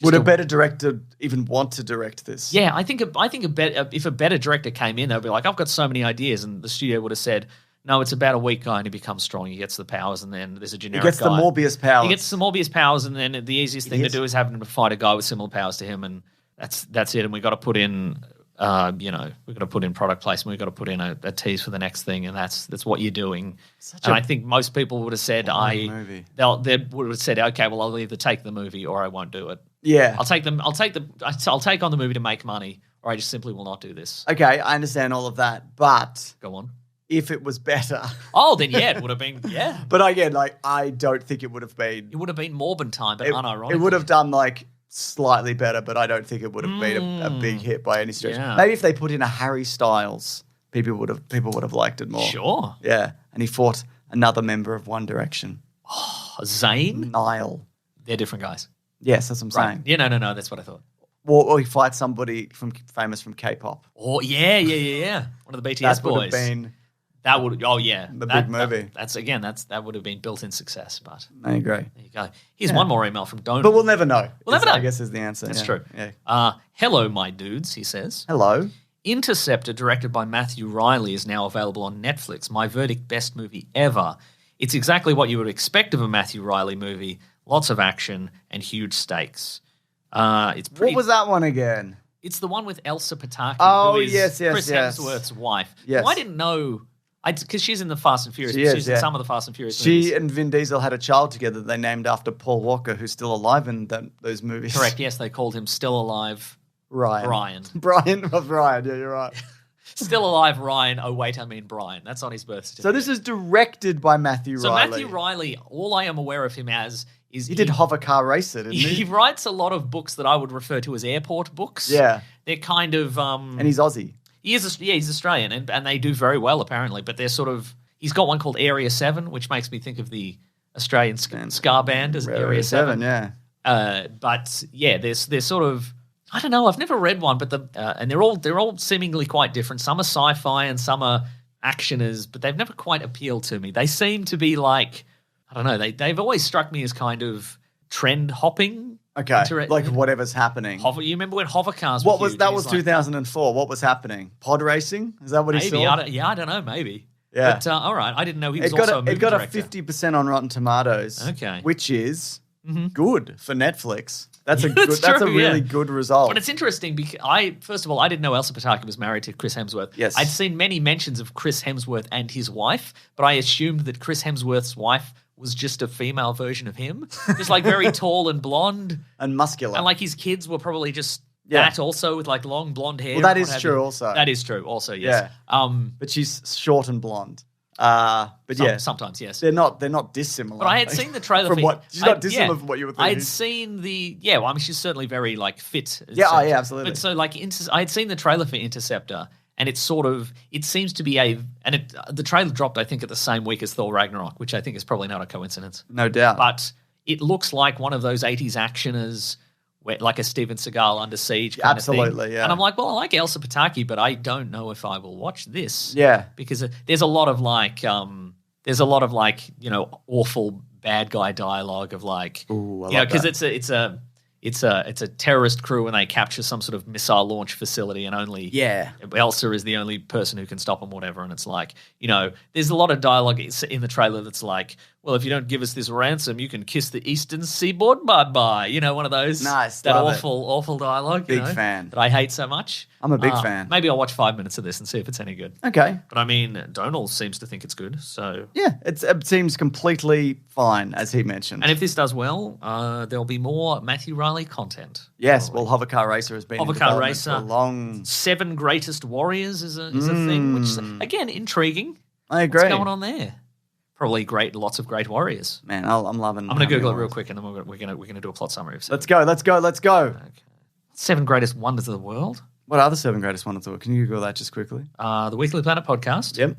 Would a better director even want to direct this? Yeah, I think if a better director came in, they'd be like, I've got so many ideas, and the studio would have said, no, it's about a weak guy and he becomes strong. He gets the powers, and then there's a generic guy. He gets the Morbius powers. He gets the Morbius powers, and then the easiest thing to do is have him to fight a guy with similar powers to him, and that's it. And we got to put in, we've got to put in product placement. We've got to put in a tease for the next thing, and that's what you're doing. I think most people would have said, they would have said, okay, well, I'll either take the movie or I won't do it. Yeah, I'll take on the movie to make money, or I just simply will not do this. Okay, I understand all of that, but go on. If it was better, then it would have been But again, I don't think it would have been. It would have been Morbin time, but unironically, it would have done slightly better, but I don't think it would have been a big hit by any stretch. Yeah. Maybe if they put in a Harry Styles, people would have liked it more. Sure. Yeah, and he fought another member of One Direction. Zayn? Niall. They're different guys. Yes, that's what I'm saying. Yeah, no, that's what I thought. Or he fights somebody famous from K-pop. Oh, yeah. One of the BTS boys. That would have been... That would, the big movie. That would have been built-in success. But I agree. There you go. Here's one more email from Donald. But we'll never know. I guess is the answer. That's true. Yeah. Hello, my dudes. He says. Hello. Interceptor, directed by Matthew Riley, is now available on Netflix. My verdict: best movie ever. It's exactly what you would expect of a Matthew Riley movie. Lots of action and huge stakes. It's pretty. What was that one again? It's the one with Elsa Pataki. Oh, who is yes. Chris Hemsworth's wife. Yes. Well, I didn't know. Because she's in the Fast and Furious. She's in some of the Fast and Furious movies. She and Vin Diesel had a child together that they named after Paul Walker, who's still alive in those movies. Correct, yes. They called him Still Alive Brian. Brian was Ryan, yeah, you're right. Still Alive Ryan. Oh, wait, I mean Brian. That's on his birth certificate. So this is directed by Matthew Riley. So Matthew Riley, all I am aware of him as is... He did Hover Car Racer, didn't he? He writes a lot of books that I would refer to as airport books. Yeah. They're kind of... and he's Aussie. He's Australian, and they do very well, apparently, but they're sort of... He's got one called Area 7, which makes me think of the Australian ska band as Area 7. Yeah. But yeah, they're sort of, I don't know. I've never read one, but and they're all seemingly quite different. Some are sci-fi and some are actioners, but they've never quite appealed to me. They seem to be like, I don't know. They've always struck me as kind of trend hopping. Okay, like whatever's happening. You remember when hover cars were huge? That was 2004. What was happening? Pod racing? Is that what he saw? I don't know. Maybe. Yeah. But all right, I didn't know he was also a movie director. It got a 50% on Rotten Tomatoes. Okay. Which is good for Netflix. That's a really good result. But it's interesting because first of all, I didn't know Elsa Pataki was married to Chris Hemsworth. Yes. I'd seen many mentions of Chris Hemsworth and his wife, but I assumed that Chris Hemsworth's wife was just a female version of him. Just like very tall and blonde. And muscular. And like his kids were probably just that also with like long blonde hair. Well, that is true also. That is true also, yes. Yeah. But she's short and blonde. But sometimes, yes. They're not dissimilar. But I had seen the trailer from what she's not dissimilar from what you were thinking. I'd seen she's certainly very like fit. Yeah, yeah, absolutely. But so like I had seen the trailer for Interceptor, and it seems to be the trailer dropped I think at the same week as Thor Ragnarok, which I think is probably not a coincidence. No doubt. But it looks like one of those 80s actioners, like a Steven Seagal Under Siege kind of thing. Absolutely, yeah. And I'm like, well, I like Elsa Pataki, but I don't know if I will watch this. Yeah. Because there's a lot of awful bad guy dialogue of like, because it's a terrorist crew and they capture some sort of missile launch facility and only Elsa is the only person who can stop them, whatever. And it's like, there's a lot of dialogue in the trailer that's like, well, if you don't give us this ransom, you can kiss the eastern seaboard bye-bye. One of those. Nice. That awful dialogue. Big fan. That I hate so much. I'm a big fan. Maybe I'll watch 5 minutes of this and see if it's any good. Okay. But I mean, Donald seems to think it's good, so... Yeah, it seems completely fine, as he mentioned. And if this does well, there'll be more Matthew Riley content. Yes, well, Hover Car Racer has been in development for a long... 7 Greatest Warriors is a thing, which is, again, intriguing. I agree. What's going on there? Probably lots of great warriors. Man, I'm loving. I'm going to Google it real quick, and then we're going to do a plot summary of 7. Let's go. Okay. 7 Greatest Wonders of the World. What are the 7 greatest wonders of the world? Can you Google that just quickly? The Weekly Planet podcast. Yep.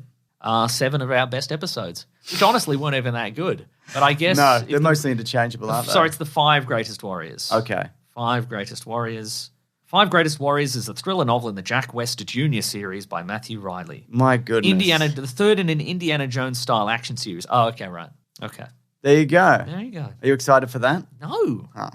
7 of our best episodes, which honestly weren't even that good. But I guess no, they're mostly interchangeable, aren't they? Sorry, it's the 5 Greatest Warriors. Okay. 5 Greatest Warriors. Five Greatest Warriors is a thriller novel in the Jack West Jr. series by Matthew Riley. My goodness. The third in an Indiana Jones style action series. Oh, okay, right. Okay. There you go. There you go. Are you excited for that? No. Oh.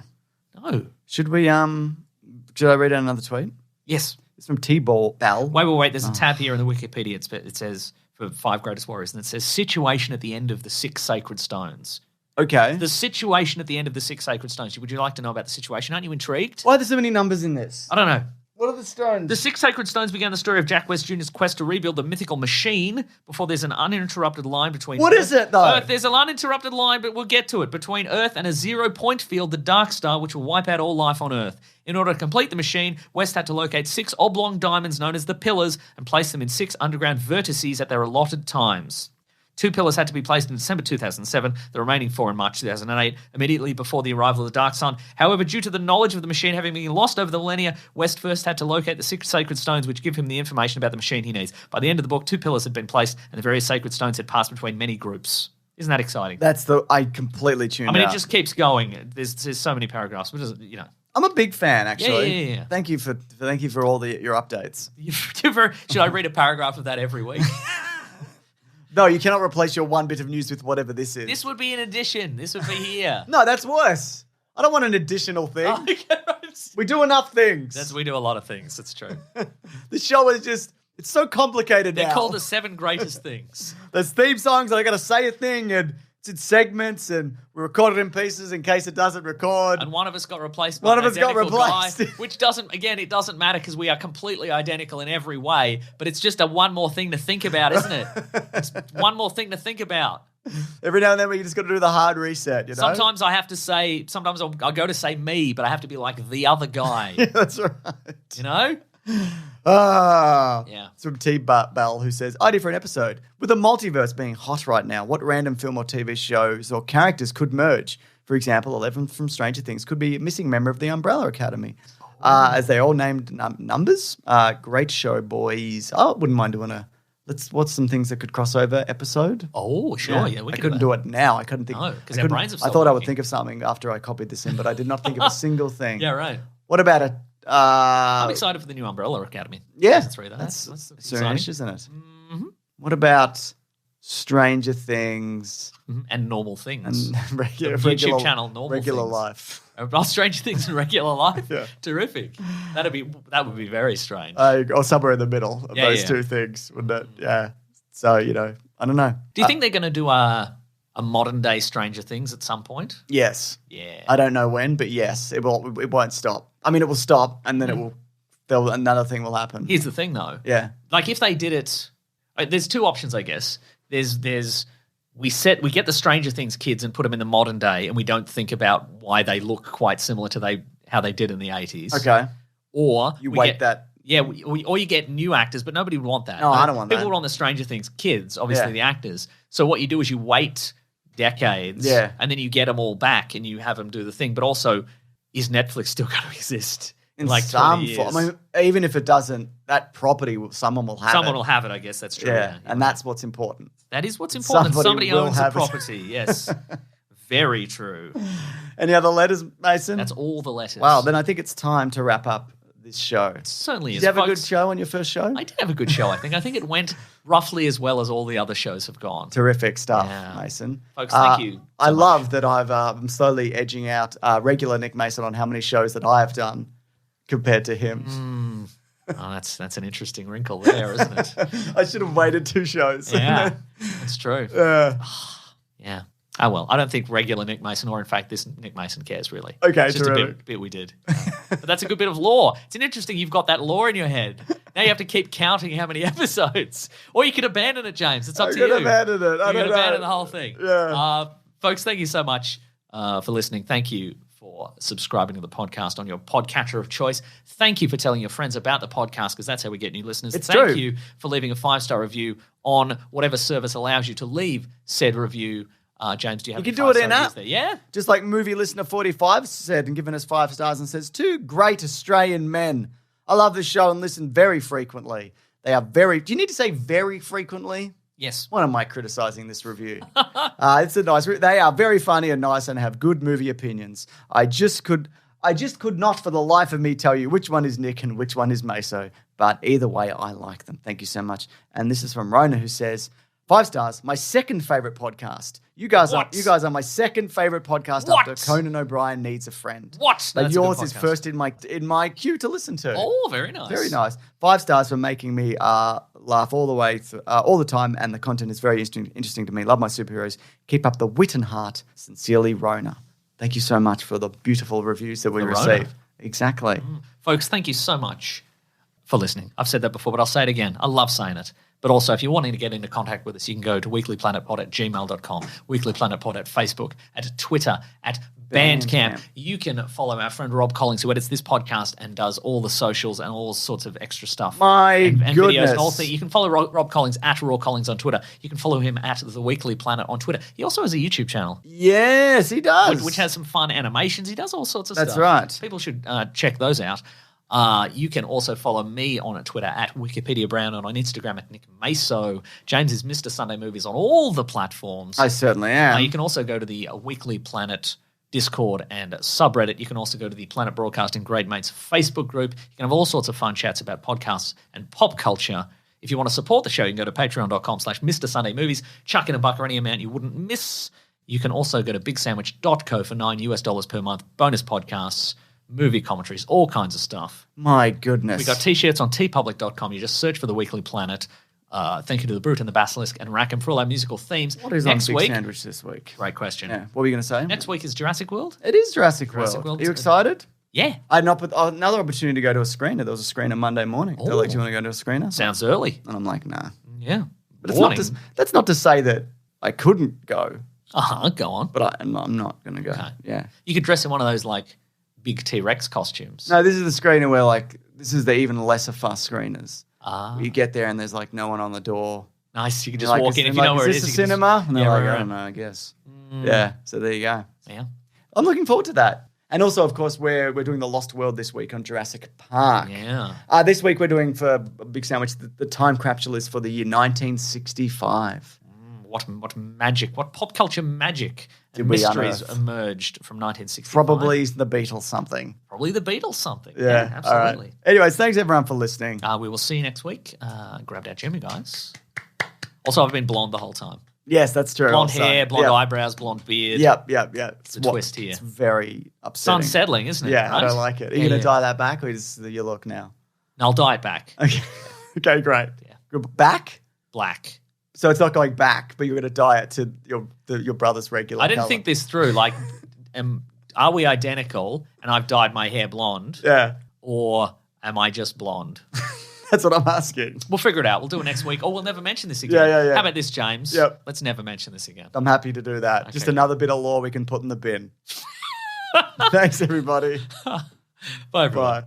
No. Should I read out another tweet? Yes. It's from T-Ball Bell. Wait. There's a tab here in the Wikipedia. It says for Five Greatest Warriors, and it says situation at the end of the Six Sacred Stones. Okay. The situation at the end of the Six Sacred Stones. Would you like to know about the situation? Aren't you intrigued? Why are there so many numbers in this? I don't know. What are the stones? The Six Sacred Stones began the story of Jack West Jr.'s quest to rebuild the mythical machine before there's an uninterrupted line between What is it, though? Earth. There's an uninterrupted line, but we'll get to it, between Earth and a zero-point field, the Dark Star, which will wipe out all life on Earth. In order to complete the machine, West had to locate 6 oblong diamonds known as the Pillars and place them in 6 underground vertices at their allotted times. 2 pillars had to be placed in December 2007, the remaining 4 in March 2008, immediately before the arrival of the Dark Sun. However, due to the knowledge of the machine having been lost over the millennia, West first had to locate the 6 sacred stones which give him the information about the machine he needs. By the end of the book, 2 pillars had been placed and the various sacred stones had passed between many groups. Isn't that exciting? I completely tuned out. I mean, it just keeps going. There's so many paragraphs. But you know. I'm a big fan, actually. Yeah. Thank you for all your updates. Should I read a paragraph of that every week? No, you cannot replace your one bit of news with whatever this is. This would be an addition. This would be here. No, that's worse. I don't want an additional thing. Oh, okay, right. We do enough things. We do a lot of things. That's true. The show is just, it's so complicated now. They're called the 7 greatest things. There's theme songs and I got to say a thing and it's in segments and we record it in pieces in case it doesn't record. And one of us got replaced by an identical guy, which it doesn't matter because we are completely identical in every way, but it's just one more thing to think about, isn't it? It's one more thing to think about. Every now and then we just got to do the hard reset, you know? Sometimes I'll go to say me, but I have to be like the other guy. Yeah, that's right. You know? Yeah. It's from T. Bell who says, idea for an episode. With the multiverse being hot right now, what random film or TV shows or characters could merge? For example, 11 from Stranger Things could be a missing member of the Umbrella Academy. As they all named numbers. Great show, boys. I wouldn't mind doing what's some things that could cross over episode? Oh, sure. Yeah, I couldn't do it now. I couldn't think. No, because our brains have I thought I would think of something after I copied this in, but I did not think of a single thing. Yeah, right. What about a... I'm excited for the new Umbrella Academy. Yeah. That's soonish, isn't it? Mm-hmm. What about Stranger Things? Mm-hmm. And Normal Things. And regular YouTube channel, Normal regular Things. Life. Stranger Things in regular life? Yeah. Terrific. That would be very strange. Or somewhere in the middle of those two things, wouldn't it? Yeah. So, I don't know. Do you think they're going to do a modern day Stranger Things at some point? Yes. Yeah. I don't know when, but yes, it won't stop. I mean, it will stop, and then another thing will happen. Here's the thing, though. Yeah. Like if they did it, there's 2 options, I guess. We get the Stranger Things kids and put them in the modern day, and we don't think about why they look quite similar to how they did in the 80s. Okay. Or you wait that. Yeah, or you get new actors, but nobody would want that. No, I don't want People that. would want the Stranger Things kids, obviously the actors. So what you do is you wait decades, and then you get them all back and you have them do the thing. But also, is Netflix still going to exist in like 20 years? I mean, even if it doesn't, that property, someone will have it. Someone will have it, I guess that's true. Yeah, and that's what's important. That is what's important. Somebody owns the property, yes. Very true. Any other letters, Mason? That's all the letters. Wow, then I think it's time to wrap up this show. It certainly is. Did you have a good show on your first show? I did have a good show, I think. I think it went roughly as well as all the other shows have gone. Terrific stuff, Mason. Folks, thank you. I love that I'm slowly edging out regular Nick Mason on how many shows that I have done compared to him. Oh, that's an interesting wrinkle there, isn't it? I should have waited 2 shows. Yeah, that's true. Yeah. Oh, well, I don't think regular Nick Mason, or in fact this Nick Mason cares really. Okay, it's just a bit we did. But that's a good bit of lore. It's interesting you've got that lore in your head. Now you have to keep counting how many episodes. Or you could abandon it, James. It's up to you. I could abandon it. You could abandon the whole thing. Yeah. Folks, thank you so much for listening. Thank you for subscribing to the podcast on your podcatcher of choice. Thank you for telling your friends about the podcast because that's how we get new listeners. Thank you for leaving a 5-star review on whatever service allows you to leave said review. James, do you have You can do it in app. There? Yeah? Just like Movie Listener 45 said and given us 5 stars and says, 2 great Australian men. I love the show and listen very frequently. They are do you need to say very frequently? Yes. Why am I criticising this review? It's a nice. They are very funny and nice and have good movie opinions. I just could I just could not for the life of me tell you which one is Nick and which one is Meso. But either way, I like them. Thank you so much. And this is from Rona, who says, 5 stars, my second favorite podcast. You guys are my second favorite podcast after Conan O'Brien Needs a Friend. What? But yours is first in my queue to listen to. Oh, very nice. Very nice. 5 stars for making me laugh all the way all the time, and the content is very interesting to me. Love my superheroes. Keep up the wit and heart. Sincerely, Rona. Thank you so much for the beautiful reviews that we receive. Exactly. Folks, thank you so much for listening. I've said that before, but I'll say it again. I love saying it. But also, if you're wanting to get into contact with us, you can go to weeklyplanetpod@gmail.com, weeklyplanetpod at Facebook, at Twitter, at Bandcamp. You can follow our friend Rob Collins, who edits this podcast and does all the socials and all sorts of extra stuff. And goodness. Videos and all things. You can follow Rob Collins at Raw Collins on Twitter. You can follow him at The Weekly Planet on Twitter. He also has a YouTube channel. Yes, he does. Which has some fun animations. He does all sorts of stuff. That's right. People should check those out. You can also follow me on Twitter at Wikipedia Brown and on Instagram at Nick Meso. James is Mr. Sunday Movies on all the platforms. I certainly am. You can also go to the Weekly Planet Discord and subreddit. You can also go to the Planet Broadcasting Great Mates Facebook group. You can have all sorts of fun chats about podcasts and pop culture. If you want to support the show, you can go to patreon.com/Mr. Sunday Movies. Chuck in $1 or any amount you wouldn't miss. You can also go to bigsandwich.co for $9 per month. Bonus podcasts, movie commentaries, all kinds of stuff. My goodness. We got T-shirts on tpublic.com. You just search for The Weekly Planet. Thank you to The Brute and the Basilisk and Rackham for all our musical themes. What is next on Big Sandwich this week? Great question. Yeah. What were you going to say? Next week is Jurassic World. It is Jurassic World. Are you excited? Yeah. I had another opportunity to go to a screener. There was a screener Monday morning. They're like, do you want to go to a screener? Sounds early. And I'm like, nah. Yeah. But that's not to say that I couldn't go. Go on. But I'm not going to go. Okay. Yeah. You could dress in one of those, like, big T-Rex costumes. No, this is the screener where, like, this is the even lesser fuss screeners. You get there and there's, like, no one on the door. Nice. You can just walk in if you know where it is. Is this a cinema? And they're like, I don't know, I guess. Yeah. So there you go. Yeah. I'm looking forward to that. And also, of course, we're doing The Lost World this week on Jurassic Park. Yeah. This week we're doing for Big Sandwich the time capsule is for the year 1965. What magic, what pop culture magic and mysteries emerged from 1965? Probably the Beatles something. Probably the Beatles something. Yeah, absolutely. Right. Anyways, thanks everyone for listening. We will see you next week. Grabbed our gym, you guys. Also, I've been blonde the whole time. Yes, that's true. Blonde hair, blonde eyebrows, blonde beard. Yep. It's a twist here. It's very upsetting. It's unsettling, isn't it? Yeah, right? I don't like it. Are you going to dye that back or is it your look now? No, I'll dye it back. Okay, great. Yeah. Back? Black. So it's not going back, but you're going to dye it to your brother's regular I didn't colour. think this through. Like, are we identical and I've dyed my hair blonde? Yeah. Or am I just blonde? That's what I'm asking. We'll figure it out. We'll do it next week. Or we'll never mention this again. Yeah. How about this, James? Yep. Let's never mention this again. I'm happy to do that. Okay. Just another bit of law we can put in the bin. Thanks, everybody. Bye, everyone. Bye.